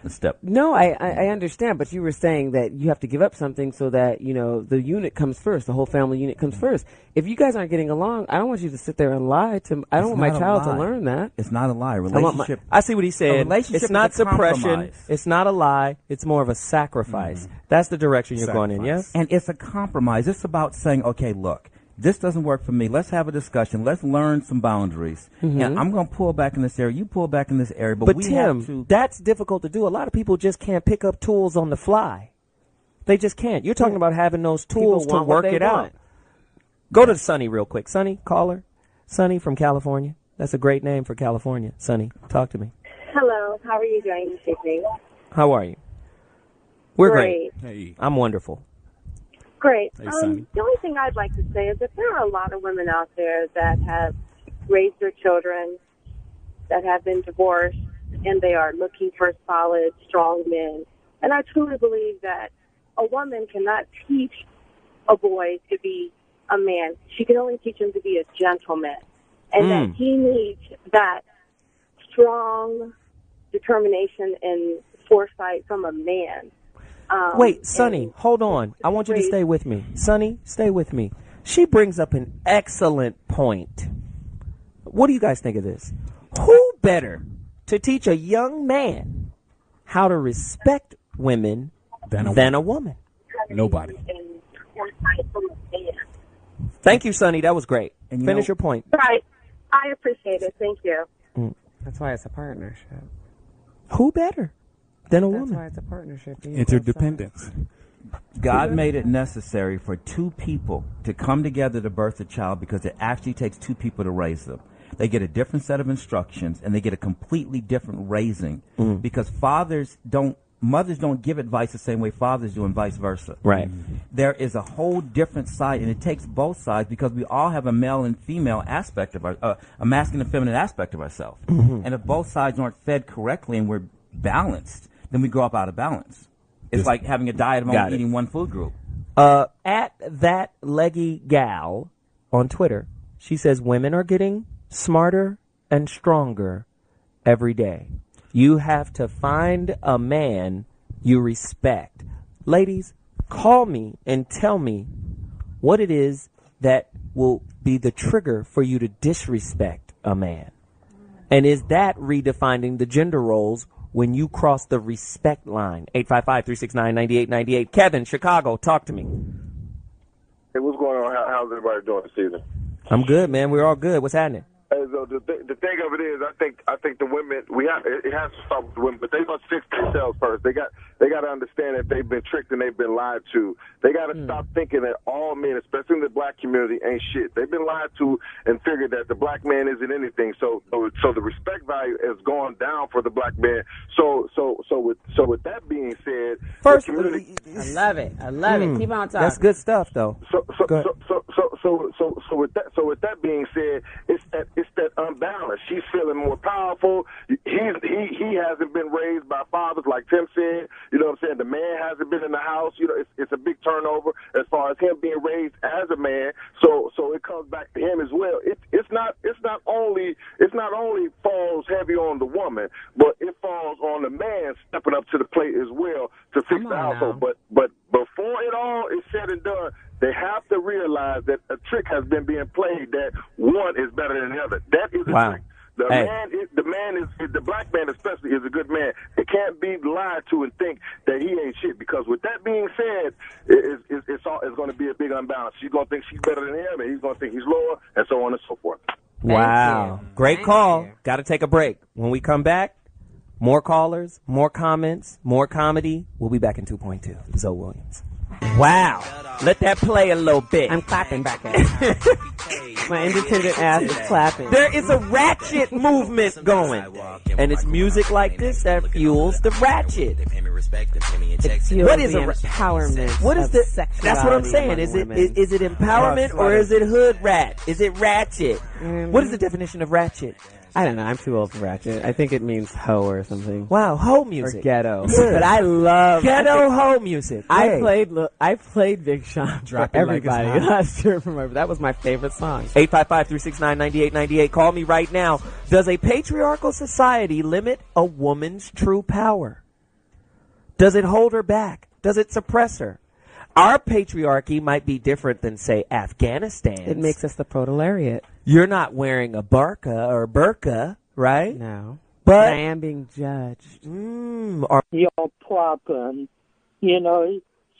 the step. No, I understand, but you were saying that you have to give up something so that, the unit comes first, the whole family unit comes first. If you guys aren't getting along, I don't want you to sit there and lie to I don't want my child to learn that. It's not a lie. Relationship. I see what he's saying. It's not suppression. It's not a lie. It's more of a sacrifice. That's the direction you're going in, yes? And it's a compromise. It's about saying, okay, look, this doesn't work for me. Let's have a discussion. Let's learn some boundaries. And I'm going to pull back in this area. You pull back in this area. But we Tim, have to. That's difficult to do. A lot of people just can't pick up tools on the fly. They just can't. You're talking about having those tools to work it out. Go to Sunny real quick. Sunny, caller. Sunny from California. That's a great name for California. Sunny, talk to me. Hello. How are you doing this evening? How are you? We're great. Hey. I'm wonderful. Great. Hey, Sunny. The only thing I'd like to say is that there are a lot of women out there that have raised their children, that have been divorced, and they are looking for solid, strong men. And I truly believe that a woman cannot teach a boy to be a man. She can only teach him to be a gentleman. And that he needs that strong determination and foresight from a man. Wait, Sunny, hold on. I want you to stay with me. Sunny, stay with me. She brings up an excellent point. What do you guys think of this? Who better to teach a young man how to respect women than a woman? Nobody. Thank you, Sunny. That was great. And finish your point. Right. I appreciate it. Thank you. That's why it's a partnership. Who better than a woman? That's why it's a partnership. Interdependence. God made it necessary for two people to come together to birth a child because it actually takes two people to raise them. They get a different set of instructions and they get a completely different raising because mothers don't give advice the same way fathers do and vice versa. Right. There is a whole different side, and it takes both sides because we all have a male and female aspect of a masculine and feminine aspect of ourselves. And if both sides aren't fed correctly and we're balanced, then we grow up out of balance. It's like having a diet of only eating one food group. At that leggy gal on Twitter, she says women are getting smarter and stronger every day. You have to find a man you respect. Ladies, call me and tell me what it is that will be the trigger for you to disrespect a man. And is that redefining the gender roles when you cross the respect line? 855-369-9898. Kevin, Chicago, talk to me. Hey, what's going on? How's everybody doing this evening? I'm good, man. We're all good. What's happening? So the thing of it is, I think the women it has to start with the women, but they must fix themselves first. They got to understand that they've been tricked and they've been lied to. They got to stop thinking that all men, especially in the black community, ain't shit. They've been lied to and figured that the black man isn't anything. So the respect value has gone down for the black man. So with that being said, first, I love it. Keep on talking. That's good stuff, though. So with that being said, it's that unbalance. She's feeling more powerful. He hasn't been raised by fathers like Tim said. You know what I'm saying? The man hasn't been in the house. You know, it's a big turnover as far as him being raised as a man. So it comes back to him as well. It's not only falls heavy on the woman, but it falls on the man stepping up to the plate as well to fix the household. But before it all is said and done, they have to realize that a trick has been being played that one is better than the other. That is a trick. The black man especially is a good man. It can't be lied to and think that he ain't shit, because with that being said, it's going to be a big unbalance. She's going to think she's better than him, and he's going to think he's lower, and so on and so forth. Wow. Great call. Got to take a break. When we come back, more callers, more comments, more comedy. We'll be back in 2.2. ZoWilliams. Wow. Let that play a little bit. I'm clapping back at my independent ass is clapping. There is a ratchet movement going. And it's music like this that fuels the ratchet. It fuels What is the a empowerment? What is the sexuality? That's what I'm saying. Is it empowerment or is it hood rat? Is it ratchet? What is the definition of ratchet? I don't know. I'm too old for ratchet. I think it means hoe or something. Wow, hoe music. Or ghetto. Yeah. But I love ghetto hoe music. I played Big Sean for everybody like last year. That was my favorite song. 855-369-9898. Call me right now. Does a patriarchal society limit a woman's true power? Does it hold her back? Does it suppress her? Our patriarchy might be different than, say, Afghanistan. It makes us the proletariat. You're not wearing a burqa, right? No. But I am being judged. Your problem,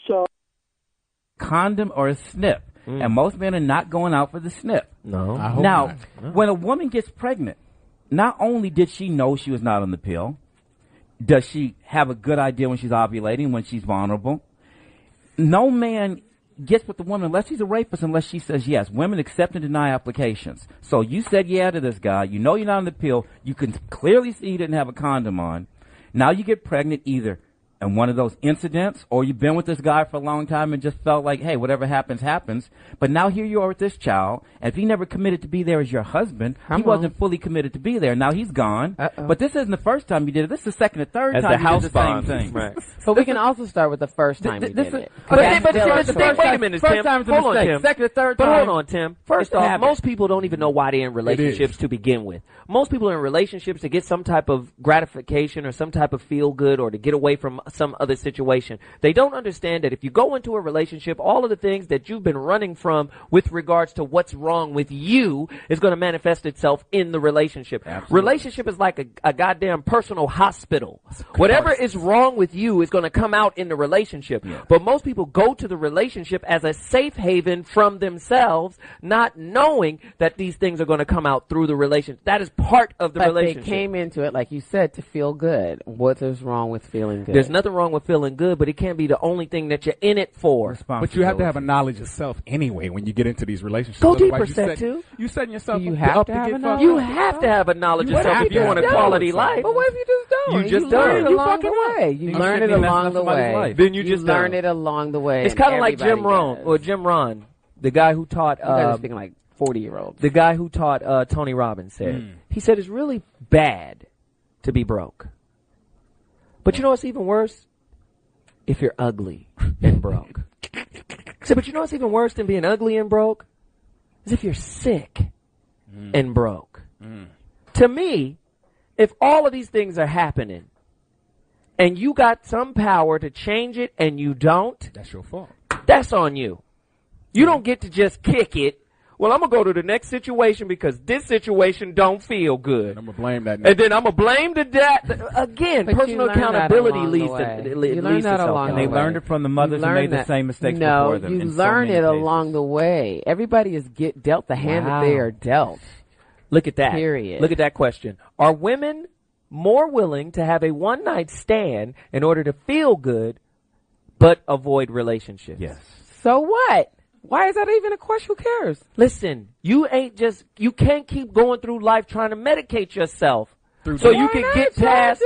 so. Condom or a snip. And most men are not going out for the snip. No. Now, not. No. when a woman gets pregnant, not only did she know she was not on the pill, does she have a good idea when she's ovulating, when she's vulnerable? No man gets with the woman unless he's a rapist, unless she says yes. Women accept and deny applications. So you said yeah to this guy. You know you're not on the pill. You can clearly see he didn't have a condom on. Now you get pregnant either in one of those incidents or you've been with this guy for a long time and just felt like, hey, whatever happens, happens. But now here you are with this child, and if he never committed to be there as your husband, he wasn't fully committed to be there. Now he's gone. But this isn't the first time you did it. This is the second or third time you did the same thing. Right. But we can also start with the first time you did it. But wait a minute, Tim. First time's a Hold on, mistake. Tim. Second or third But time. hold on, Tim. First off, most people don't even know why they're in relationships to begin with. Most people are in relationships to get some type of gratification or some type of feel good or to get away from some other situation. They don't understand that if you go into a relationship, all of the things that you've been running from with regards to what's wrong with you is going to manifest itself in the relationship. Absolutely. Relationship is like a goddamn personal hospital. Whatever is wrong with you is going to come out in the relationship. Yeah. But most people go to the relationship as a safe haven from themselves, not knowing that these things are going to come out through the relationship. That is part of the relationship. They came into it, like you said, to feel good. What is wrong with feeling good? There's nothing wrong with feeling good, but it can't be the only thing that you're in it for. But you have to have a knowledge of self anyway when you get into these relationships. Go deeper, Otherwise, Setu. You setting yourself You up have to to have get a fucked knowledge. up. You have to have a knowledge of self if you want a quality life. But what if you just don't? You just learn don't. it You along fucking the way. You learn it along the way. Then you just learn don't. it along the way. It's kind of like Jim Rohn, the guy who taught. You guys are speaking like 40-year-olds. The guy who taught Tony Robbins said. He said it's really bad to be broke. But you know what's even worse? If you're ugly and broke. He said, but you know what's even worse than being ugly and broke? Is if you're sick and broke. To me, if all of these things are happening and you got some power to change it and you don't, that's your fault. That's on you. You don't get to just kick it. Well, I'm going to go to the next situation because this situation don't feel good. I'm going to blame that. And then I'm going to blame the dad. Again, But personal you learn that accountability along leads the to way. You learn that along And they learned it from the mothers who made the same mistakes before them. You learn it along the way. Everybody is dealt the hand that they are dealt. Look at that. Period. Look at that question. Are women more willing to have a one-night stand in order to feel good but avoid relationships? Yes. So what? Why is that even a question? Who cares? Listen, you can't keep going through life trying to medicate yourself so you can get past.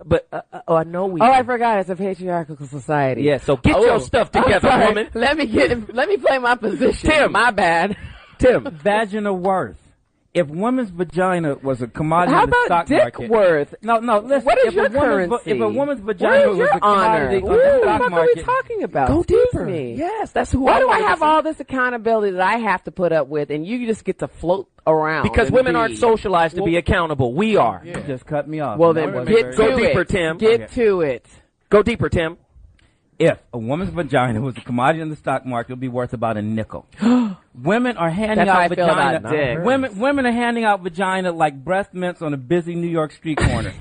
But I know we. I forgot. It's a patriarchal society. Yeah. So get your stuff together, woman. Let me play my position. Tim, my bad. Tim, vaginal worth. If women's vagina was a commodity How in the about stock dick market, worth? No, listen. What is if your a woman's currency? If a woman's vagina was a commodity on the What stock the fuck are market, we talking about? Go Excuse deeper. me. Yes, that's who. Why do I wanted to have see. all this accountability that I have to put up with, and you just get to float around? Because and women be- aren't socialized to be accountable. We are. you just cut me off. Well, And then that get wasn't to Go very- deeper, it. Tim. Get to it. Go deeper, Tim. If a woman's vagina was a commodity in the stock market, it would be worth about a nickel. Women are handing That's how out I feel vagina. about dick. Women are handing out vagina like breath mints on a busy New York street corner.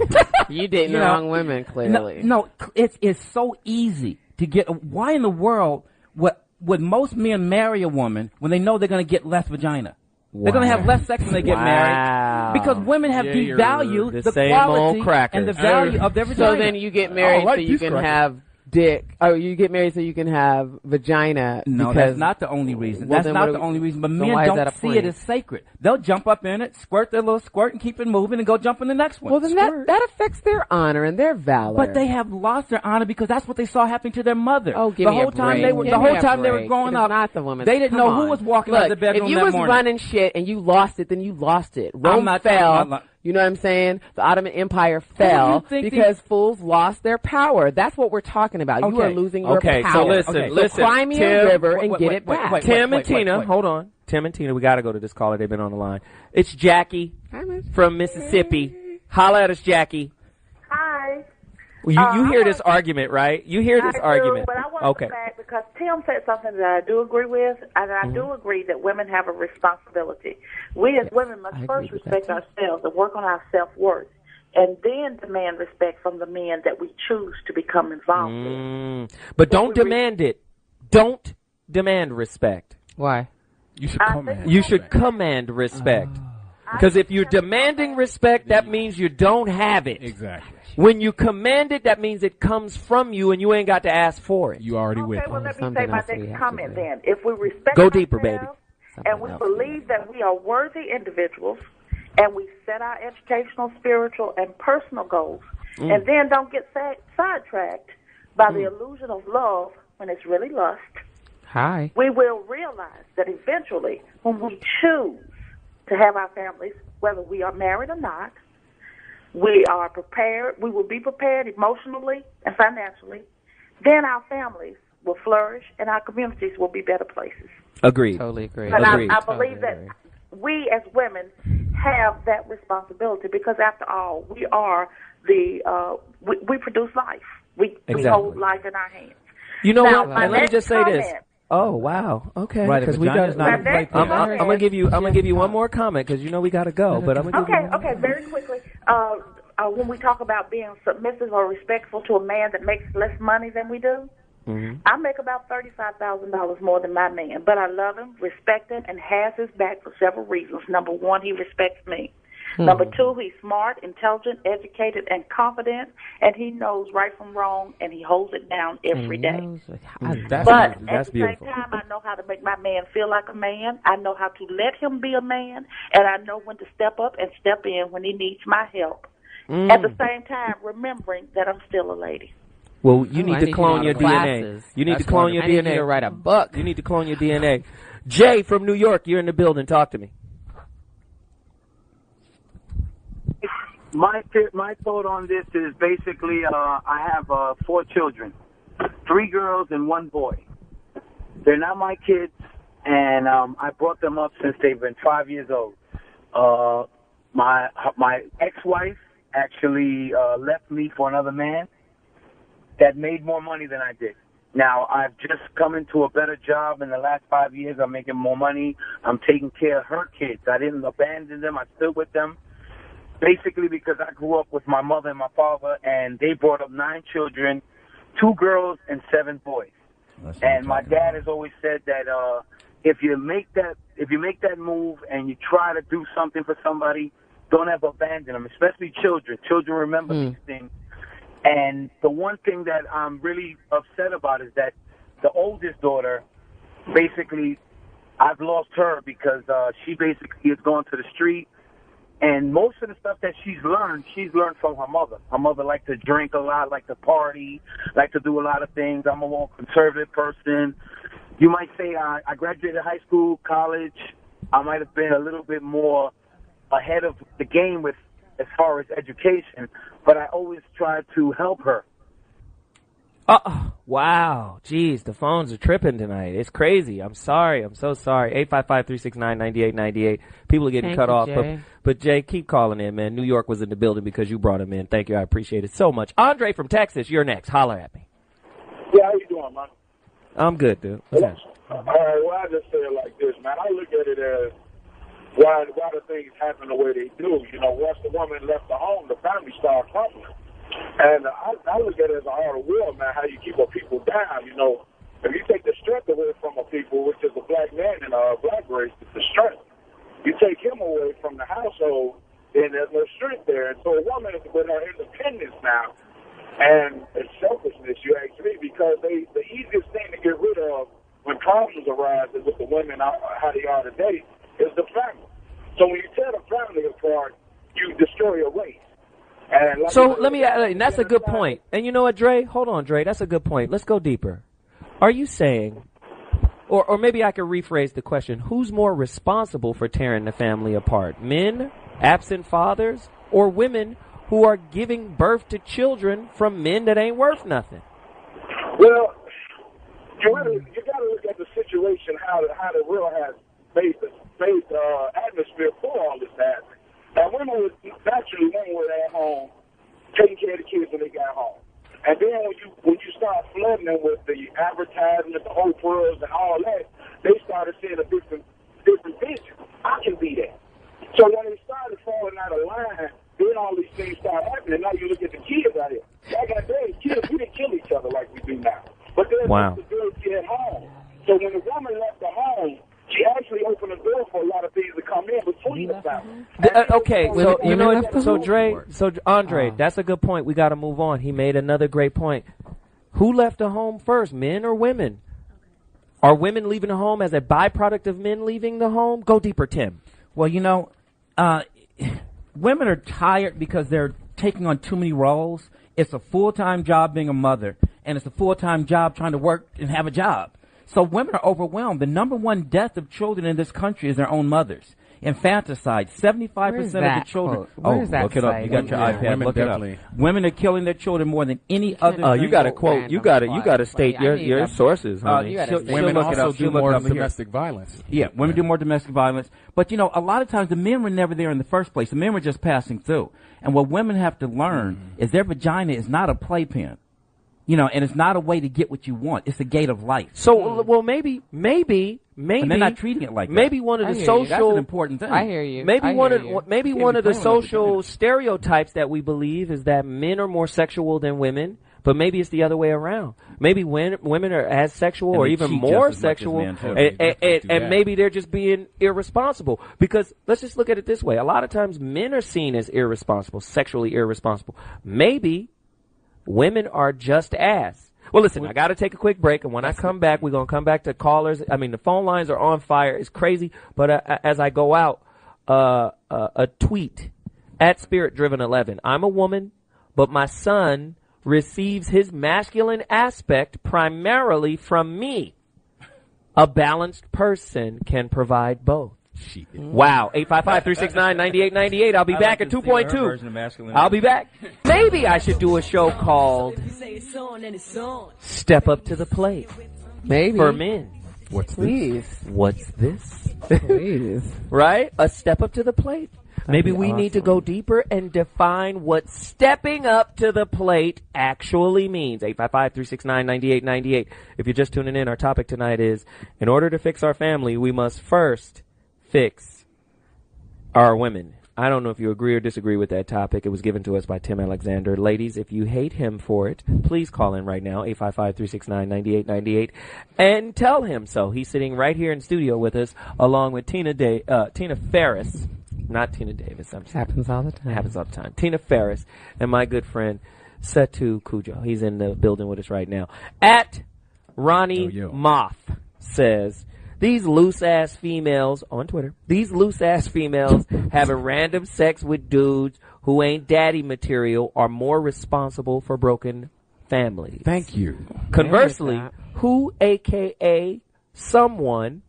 You dating the wrong women, clearly. No, it's so easy to get. Why in the world would most men marry a woman when they know they're going to get less vagina? They're going to have less sex when they get married because women have devalued the same old quality crackers. and the value of their vagina. So then you get married so you can have dick. Oh, you get married so you can have vagina. No, that's not the only reason. Well, That's not the only reason. But men don't see it as sacred. They'll jump up in it, squirt their little squirt, and keep it moving, and go jump in the next one. Well, then that affects their honor and their valor. But they have lost their honor because that's what they saw happening to their mother. Oh, give the me whole a time break. they were Give the me whole a time they were break. growing It is up. not the woman. They didn't know who was walking out of the bedroom if you that was morning. running shit and you lost it, then you lost it. Rome fell. You know what I'm saying? The Ottoman Empire fell because fools lost their power. That's what we're talking about. You are losing your power. So listen. Cry me a river and get it back. Tim and Tina, hold on. Tim and Tina, we got to go to this caller. They've been on the line. It's Jackie from Mississippi. Holla at us, Jackie. Hi. Well, you hear this argument, right? You hear this argument. But I want to go back because Tim said something that I do agree with, and I do agree that women have a responsibility. We as women must first respect ourselves and work on our self-worth, and then demand respect from the men that we choose to become involved in. But don't demand it. Don't demand respect. Why? You should command. You should command respect. Because if you're demanding respect, that means you don't have it. Exactly. When you command it, that means it comes from you and you ain't got to ask for it. You already with Well, let me say my next comment then. If we respect Go deeper, baby. and we believe that we are worthy individuals, and we set our educational, spiritual, and personal goals, and then don't get sidetracked by the illusion of love when it's really lust, we will realize that eventually when we choose to have our families, whether we are married or not, we are prepared, we will be prepared emotionally and financially, then our families will flourish and our communities will be better places. Agreed. Totally agree. But I believe that we as women have that responsibility because after all, we are we produce life. We hold life in our hands. You know now, what? And let me just say this. Oh wow! Okay, because we got. I'm gonna give you one more comment because you know we got to go. But I'm gonna give you. Okay, very quickly. When we talk about being submissive or respectful to a man that makes less money than we do, I make about $35,000 more than my man, but I love him, respect him, and has his back for several reasons. Number one, he respects me. Number two, he's smart, intelligent, educated, and confident, and he knows right from wrong, and he holds it down every day. But at the same time, I know how to make my man feel like a man. I know how to let him be a man, and I know when to step up and step in when he needs my help. At the same time, remembering that I'm still a lady. Well, you need to clone your DNA. You need to clone your DNA. I need you to write a book. You need to clone your DNA. Jay from New York, you're in the building. Talk to me. My thought on this is basically I have 4 children, 3 girls and 1 boy. They're not my kids, and I brought them up since they've been 5 years old. My ex-wife actually left me for another man that made more money than I did. Now, I've just come into a better job in the last 5 years. I'm making more money. I'm taking care of her kids. I didn't abandon them. I stood with them. Basically because I grew up with my mother and my father, and they brought up 9 children, 2 girls and 7 boys. And my dad has always said that if you make that move and you try to do something for somebody, don't ever abandon them, especially children. Children remember these things. And the one thing that I'm really upset about is that the oldest daughter, basically, I've lost her because she basically has gone to the street. And most of the stuff that she's learned from her mother. Her mother liked to drink a lot, liked to party, liked to do a lot of things. I'm a more conservative person. You might say I graduated high school, college. I might have been a little bit more ahead of the game with as far as education, but I always tried to help her. Wow. Jeez, the phones are tripping tonight. It's crazy. I'm sorry. I'm so sorry. 855-369-9898. People are getting cut off. But Jay, keep calling in, man. New York was in the building because you brought him in. Thank you. I appreciate it so much. Andre from Texas, you're next. Holler at me. Yeah, how you doing, man? I'm good, dude. What's that? Well, I just say it like this, man. I look at it as why the things happen the way they do. You know, once the woman left the home, the family started crumbling. And I look at it as an art of war, man, how you keep a people down. You know, if you take the strength away from a people, which is a black man in a black race, it's the strength. You take him away from the household, then there's no strength there. And so a woman with her independence now, And it's selfishness, you ask me, because the easiest thing to get rid of when problems arise with the women, how they are today, is the family. So when you tear the family apart, you destroy a race. And like so let me, and that's a good point. And you know what, Dre? Hold on, Dre. That's a good point. Let's go deeper. Are you saying, or maybe I could rephrase the question, who's more responsible for tearing the family apart? Men, absent fathers, or women who are giving birth to children from men that ain't worth nothing? Well, you got to look at the situation, how the world has made the atmosphere for all this happening. Now, women would at home taking care of the kids when they got home. And then when you start flooding them with the advertisement, the Oprahs and all that, they started seeing a different vision. I can be that. So when they started falling out of line, then all these things start happening. Now you look at the kids out here. Back in the day, kids, we didn't kill each other like we do now. But then the girls get home. So when the woman left the home, she actually opened the door for a lot of things to come in between the family. Okay, so you know what? So Andre, that's a good point. We got to move on. He made another great point. Who left the home first, men or women? Are women leaving the home as a byproduct of men leaving the home? Go deeper, Tim. Well, you know, women are tired because they're taking on too many roles. It's a full-time job being a mother, and it's a full-time job trying to work and have a job. So women are overwhelmed. The number one death of children in this country is their own mothers. Infanticide, 75% of the children. Look it up. You got your iPad. Look it up. Women are killing their children more than any other. You got to quote. You got to state your sources. Women also do more domestic violence. Yeah, women do more domestic violence. But you know, a lot of times the men were never there in the first place. The men were just passing through. And what women have to learn is their vagina is not a playpen. You know, and it's not a way to get what you want. It's a gate of life. So, well, maybe. And they're not treating it like that. Maybe one of the social. That's an important thing. I hear you. Maybe one of the social stereotypes that we believe is that men are more sexual than women, but maybe it's the other way around. Maybe women are as sexual or even more sexual, and maybe they're just being irresponsible. Because let's just look at it this way: a lot of times men are seen as irresponsible, sexually irresponsible. Maybe women are just as. Well, listen, I got to take a quick break, and when I come back, we're going to come back to callers. I mean, the phone lines are on fire. It's crazy, but as I go out, a tweet at SpiritDriven11. I'm a woman, but my son receives his masculine aspect primarily from me. A balanced person can provide both. Wow. 855-369-9898. I'll be back at 2.2. I'll be back. Maybe I should do a show called Step Up to the Plate. Maybe. For men. What's this? What's this? Please. Right? A step up to the plate. Maybe we need to go deeper and define what stepping up to the plate actually means. 855-369-9898. If you're just tuning in, our topic tonight is, in order to fix our family, we must first fix our women. I don't know if you agree or disagree with that topic. It was given to us by Tim Alexander. Ladies, if you hate him for it, please call in right now, 855-369-9898, and tell him so. He's sitting right here in studio with us, along with Tina Farris. Not Tina Davis. Happens all the time. Happens all the time. Tina Farris and my good friend Setu Cujo. He's in the building with us right now. At Ronnie Moth says, these loose-ass females, on Twitter, these loose-ass females having random sex with dudes who ain't daddy material are more responsible for broken families. Thank you. Conversely, who, a.k.a. someone,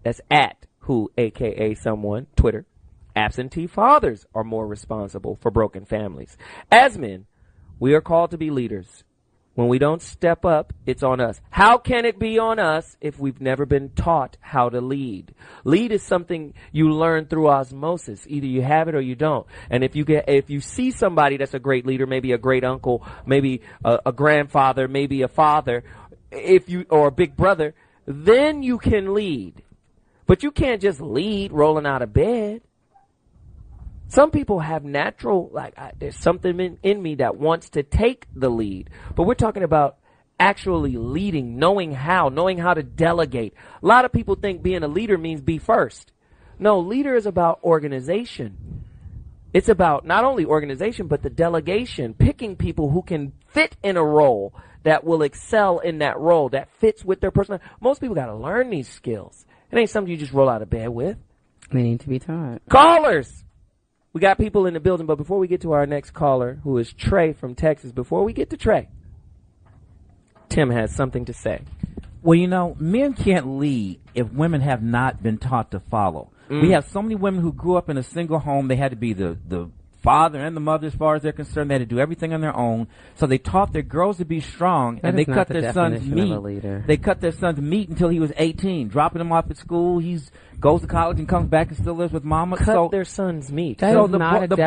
that's at who, a.k.a. someone, Twitter, absentee fathers are more responsible for broken families. As men, we are called to be leaders. When we don't step up, it's on us. How can it be on us if we've never been taught how to lead? Lead is something you learn through osmosis. Either you have it or you don't. And if you see somebody that's a great leader, maybe a great uncle, maybe a grandfather, maybe a father, or a big brother, then you can lead. But you can't just lead rolling out of bed. Some people have natural, there's something in me that wants to take the lead. But we're talking about actually leading, knowing how to delegate. A lot of people think being a leader means be first. No, leader is about organization. It's about not only organization, but the delegation, picking people who can fit in a role that will excel in that role, that fits with their personality. Most people got to learn these skills. It ain't something you just roll out of bed with. They need to be taught. Callers! We got people in the building, but before we get to our next caller, who is Trey from Texas, before we get to Trey, Tim has something to say. Well, you know, men can't lead if women have not been taught to follow. We have so many women who grew up in a single home. They had to be the father and the mother as far as they're concerned. They had to do everything on their own. So they taught their girls to be strong, and they cut their son's meat. They cut their son's meat until he was 18, dropping him off at school. He goes to college and comes back and still lives with mama. Cut their son's meat. So the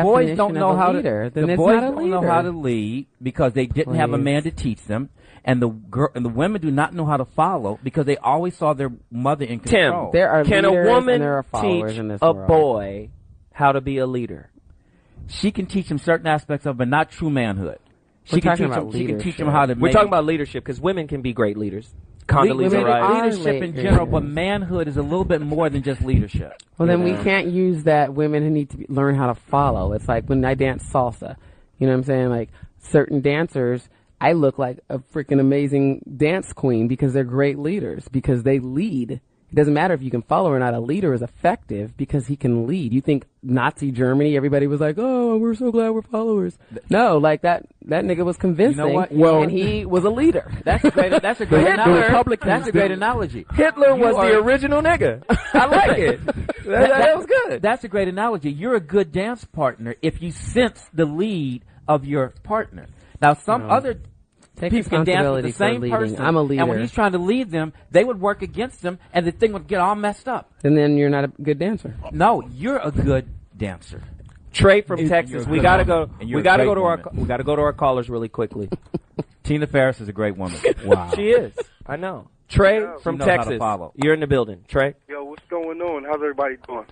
boys don't know how to the boys don't know how to lead because they didn't have a man to teach them. And the women do not know how to follow because they always saw their mother in control. Tim, can a woman teach a boy how to be a leader? She can teach him certain aspects of it, but not true manhood. She can teach him how to. We're talking about leadership because women can be great leaders. Leadership in general, but manhood is a little bit more than just leadership. Well, then we can't use that women who need to learn how to follow. It's like when I dance salsa. You know what I'm saying? Like certain dancers, I look like a freaking amazing dance queen because they're great leaders, because they lead. It doesn't matter if you can follow or not. A leader is effective because he can lead. You think Nazi Germany, everybody was like, oh, we're so glad we're followers. No, like that nigga was convincing. You know what? Well, and he was a leader. That's a great analogy. That's a great analogy. Hitler was the original nigga. I like it. That was good. That's a great analogy. You're a good dance partner if you sense the lead of your partner. Now, some other people can dance with the same person, I'm a leader. And when he's trying to lead them, they would work against him, and the thing would get all messed up. And then you're not a good dancer. No, you're a good dancer. Trey from Texas. We gotta go. We gotta go to our callers really quickly. Tina Farris is a great woman. Wow, she is. I know. Trey from Texas. You're in the building. Trey. Yo, what's going on? How's everybody doing?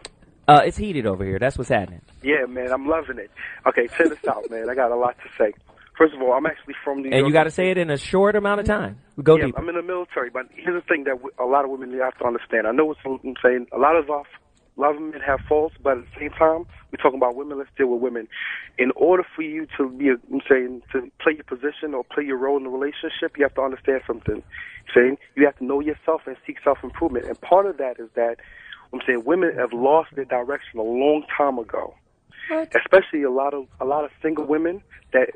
It's heated over here. That's what's happening. Yeah, man, I'm loving it. Okay, check this out, man. I got a lot to say. First of all, I'm actually from New York. And you got to say it in a short amount of time. Go deep. I'm in the military, but here's the thing that a lot of women have to understand. I know what I'm saying. A lot of men have faults, but at the same time, we're talking about women. Let's deal with women. In order for you to to play your position or play your role in the relationship, you have to understand something. You have to know yourself and seek self-improvement. And part of that is that women have lost their direction a long time ago. What? Especially a lot of single women that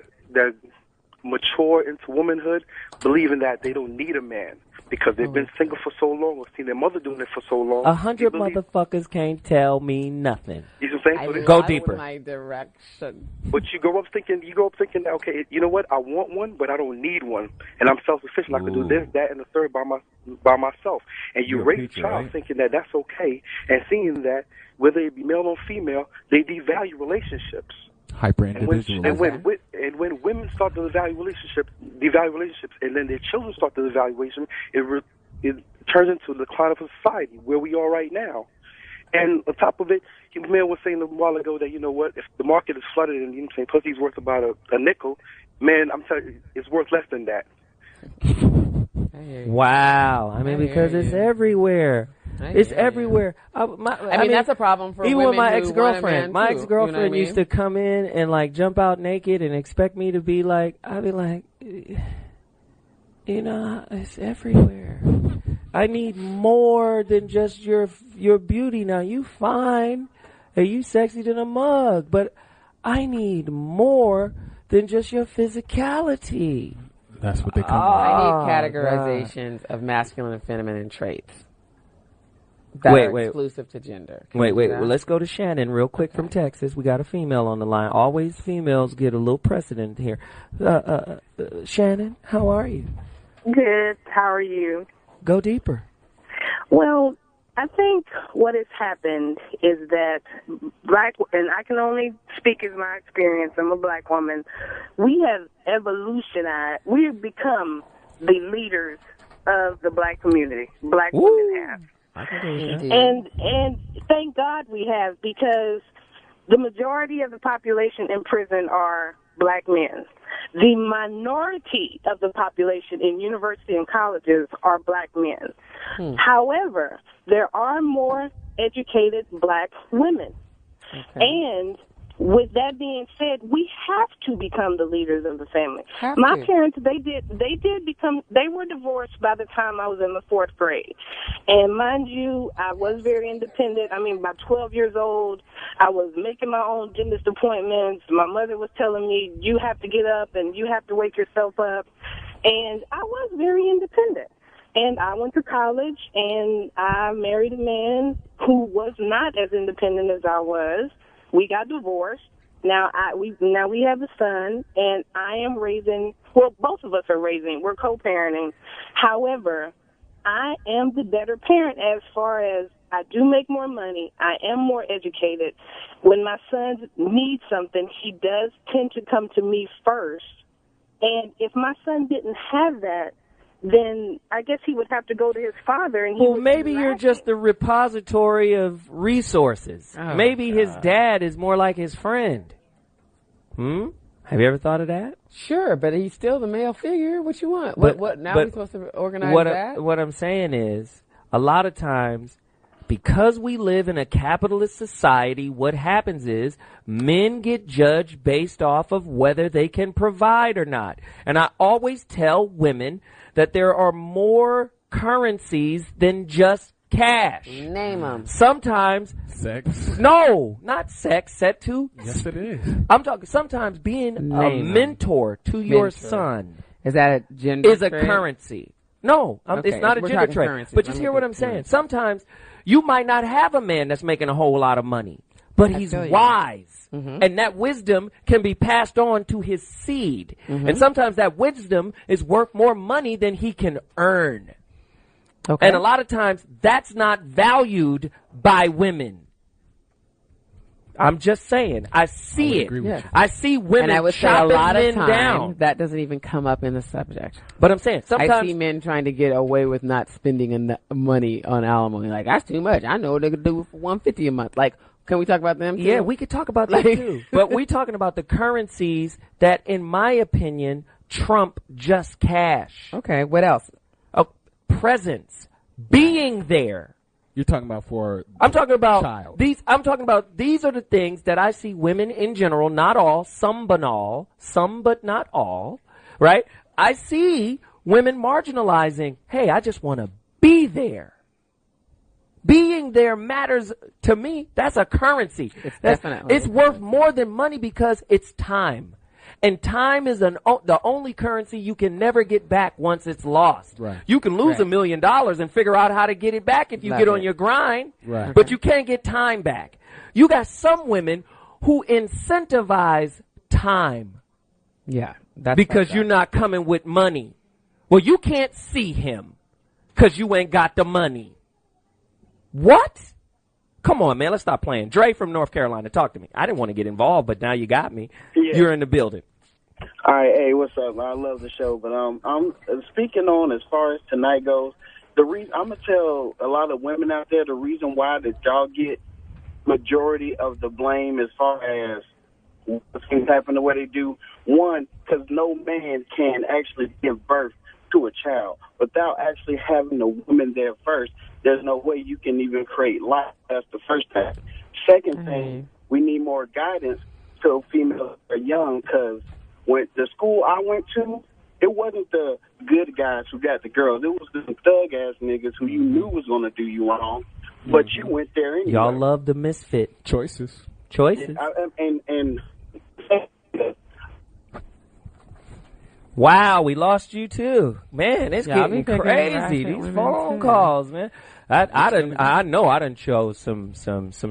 mature into womanhood, believing that they don't need a man because they've been single for so long or seen their mother doing it for so long. 100 motherfuckers can't tell me nothing. You know what I'm saying? Go deeper. My direction. But you grow up thinking that, okay, you know what? I want one, but I don't need one, and I'm self-sufficient. I can do this, that, and the third by myself. And you raise a child thinking that that's okay, and seeing that whether it be male or female, they devalue relationships. Hyper-individualism. And when women start to devalue relationships, and then their children start to devaluation, it turns into the decline of society where we are right now. And on top of it, the man was saying a while ago that, you know what, if the market is flooded and pussy's worth about a nickel, man, I'm telling you, it's worth less than that. Wow. I mean, because it's everywhere. It's everywhere. I mean, that's a problem for even women with my who ex-girlfriend. want a man My too, ex-girlfriend you know what I mean? used to come in and like jump out naked and expect me to be like, I'd be like, it's everywhere. I need more than just your beauty. Now you fine and you sexy than a mug, but I need more than just your physicality. That's what they come. I need categorizations of masculine and feminine traits. That are exclusive to gender. Wait. Well, let's go to Shannon real quick from Texas. We got a female on the line. Always females get a little precedent here. Shannon, how are you? Good. How are you? Go deeper. Well, I think what has happened is that and I can only speak as my experience, I'm a black woman, we have evolutionized, we've become the leaders of the black community. Black women have. And thank God we have, because the majority of the population in prison are black men. The minority of the population in university and colleges are black men. However, there are more educated black women. And with that being said, we have to become the leaders of the family. My parents, they were divorced by the time I was in the 4th grade. And mind you, I was very independent. I mean, by 12 years old, I was making my own dentist appointments. My mother was telling me, you have to get up and you have to wake yourself up. And I was very independent. And I went to college, and I married a man who was not as independent as I was. We got divorced. Now we have a son, and I am raising. Well, both of us are raising. We're co-parenting. However, I am the better parent as far as I do make more money. I am more educated. When my son needs something, he does tend to come to me first. And if my son didn't have that, then I guess he would have to go to his father. And well, maybe you're just the repository of resources. Oh, maybe his dad is more like his friend. Have you ever thought of that? Sure, but he's still the male figure. What you want? What now we're supposed to organize that? What I'm saying is, a lot of times, because we live in a capitalist society, what happens is men get judged based off of whether they can provide or not. And I always tell women that there are more currencies than just cash. Name them. Sometimes sex. No, not sex. Setu. Yes, it is. I'm talking sometimes being a mentor to your son. Is that a gender is a trait? currency. No, Okay, it's not a we're gender talking trait. currencies. But just hear what I'm saying. Sometimes you might not have a man that's making a whole lot of money, but he's wise. And that wisdom can be passed on to his seed. And sometimes that wisdom is worth more money than he can earn. Okay. And a lot of times that's not valued by women. I'm just saying. I see it. Yes. I see women and I would say a chopping lot of men times down. that doesn't even come up in the subject. But I'm saying sometimes I see men trying to get away with not spending enough money on alimony. Like, that's too much. I know what they could do for $150 a month. Like, can we talk about them too? Yeah, we could talk about that too. But we're talking about the currencies that, in my opinion, trump just cash. Okay, what else? Presence. Being there. You're talking about for I'm talking about child. these are the things that I see women in general, not all, some but not all, right? I see women marginalizing, hey, I just want to be there. Being there matters to me. That's a currency. It's worth more than money because it's time. And time is the only currency you can never get back once it's lost. Right. You can lose $1 million and figure out how to get it back if you get on your grind. Right. But you can't get time back. You got some women who incentivize time. Yeah. That's because you're not coming with money. Well, you can't see him because you ain't got the money. What? Come on, man. Let's stop playing. Dre from North Carolina, talk to me. I didn't want to get involved, but now you got me. Yeah. You're in the building. All right, hey, what's up? I love the show, but I'm speaking on as far as tonight goes. The reason I'm gonna tell a lot of women out there the reason why that y'all get majority of the blame as far as things happen the way they do. One, because no man can actually give birth to a child without actually having a woman there first. There's no way you can even create life. That's the first thing. Second thing, we need more guidance to females that are young, because when the school I went to, it wasn't the good guys who got the girls. It was the thug-ass niggas who you knew was going to do you wrong, but you went there anyway. Y'all love the misfit. Choices. And wow, we lost you too. Man, it's getting crazy. These phone calls, man. I know I done chose some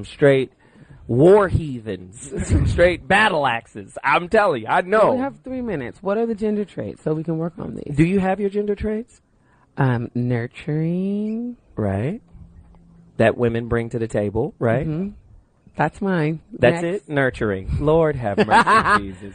straight war heathens, some straight battle axes. I'm telling you, I know. We have 3 minutes. What are the gender traits so we can work on these? Do you have your gender traits? Nurturing. Right. That women bring to the table, right? Mm-hmm. That's mine. That's it? Nurturing. Lord have mercy, Jesus.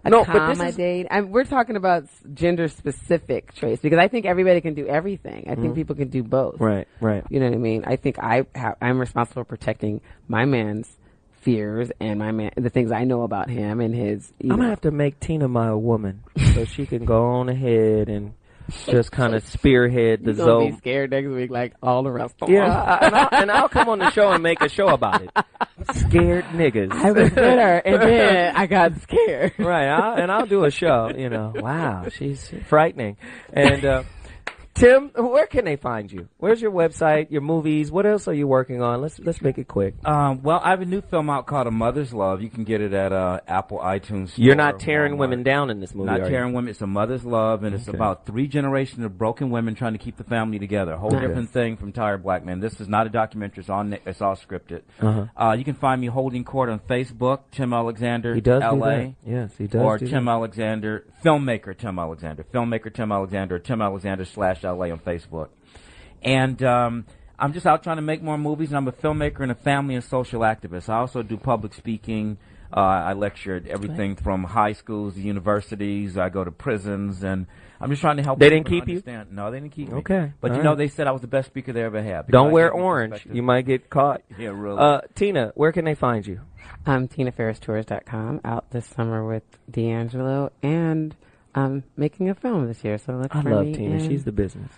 Accommodate. We're talking about gender-specific traits because I think everybody can do everything. I think people can do both. Right. You know what I mean? I think I'm responsible for protecting my man's fears and the things I know about him and his. I'm gonna have to make Tina my woman so she can go on ahead and just kind of spearhead the You're gonna Zoe. be scared next week like all the rest of them. Yeah, and I'll come on the show and make a show about it. Scared niggas. I was bitter, and then I got scared. Right, I'll do a show. You know, wow, she's frightening. And Tim, where can they find you? Where's your website, your movies? What else are you working on? Let's make it quick. Well, I have a new film out called A Mother's Love. You can get it at Apple iTunes Store. You're not tearing women down in this movie, Not are tearing you? women. It's A Mother's Love, and it's about 3 generations of broken women trying to keep the family together. A whole different thing from Tired Black Men. This is not a documentary. It's all scripted. You can find me holding court on Facebook, Tim Alexander, He does LA. do that. Yes, he does Or do Tim that. Alexander, Filmmaker Tim Alexander. Filmmaker Tim Alexander, or Tim Alexander /LA on Facebook. And I'm just out trying to make more movies, and I'm a filmmaker and a family and social activist. I also do public speaking. I lecture at everything from high schools to universities. I go to prisons, and I'm just trying to help They people didn't keep you? understand. No, they didn't keep me. Okay. But All you know, right. they said I was the best speaker they ever had. Don't because I wear gave them orange. perspective. You might get caught. Yeah, really. Tina, where can they find you? I'm TinaFerrisTours.com, out this summer with D'Angelo, and I'm making a film this year, so look I for love me. Tina. in- She's the business.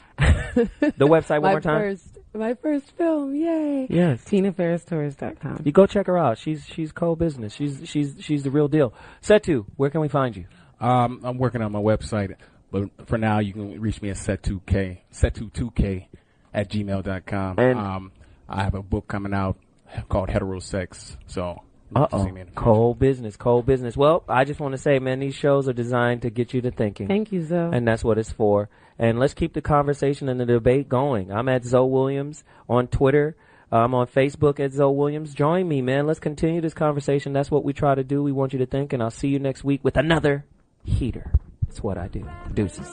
The website one more time? My first film, yay! Yes. TinaFerrisTours.com. You go check her out. She's co-business. She's the real deal. Setu, where can we find you? I'm working on my website, but for now you can reach me at Setu2K at gmail.com. And I have a book coming out called Heterosex. So you can see me in the cold business. Well, I just want to say, man, these shows are designed to get you to thinking. Thank you, Zoe. And that's what it's for. And let's keep the conversation and the debate going. I'm at ZoWilliams on Twitter. I'm on Facebook at ZoWilliams. Join me, man. Let's continue this conversation. That's what we try to do. We want you to think, and I'll see you next week with another heater. That's what I do. Deuces.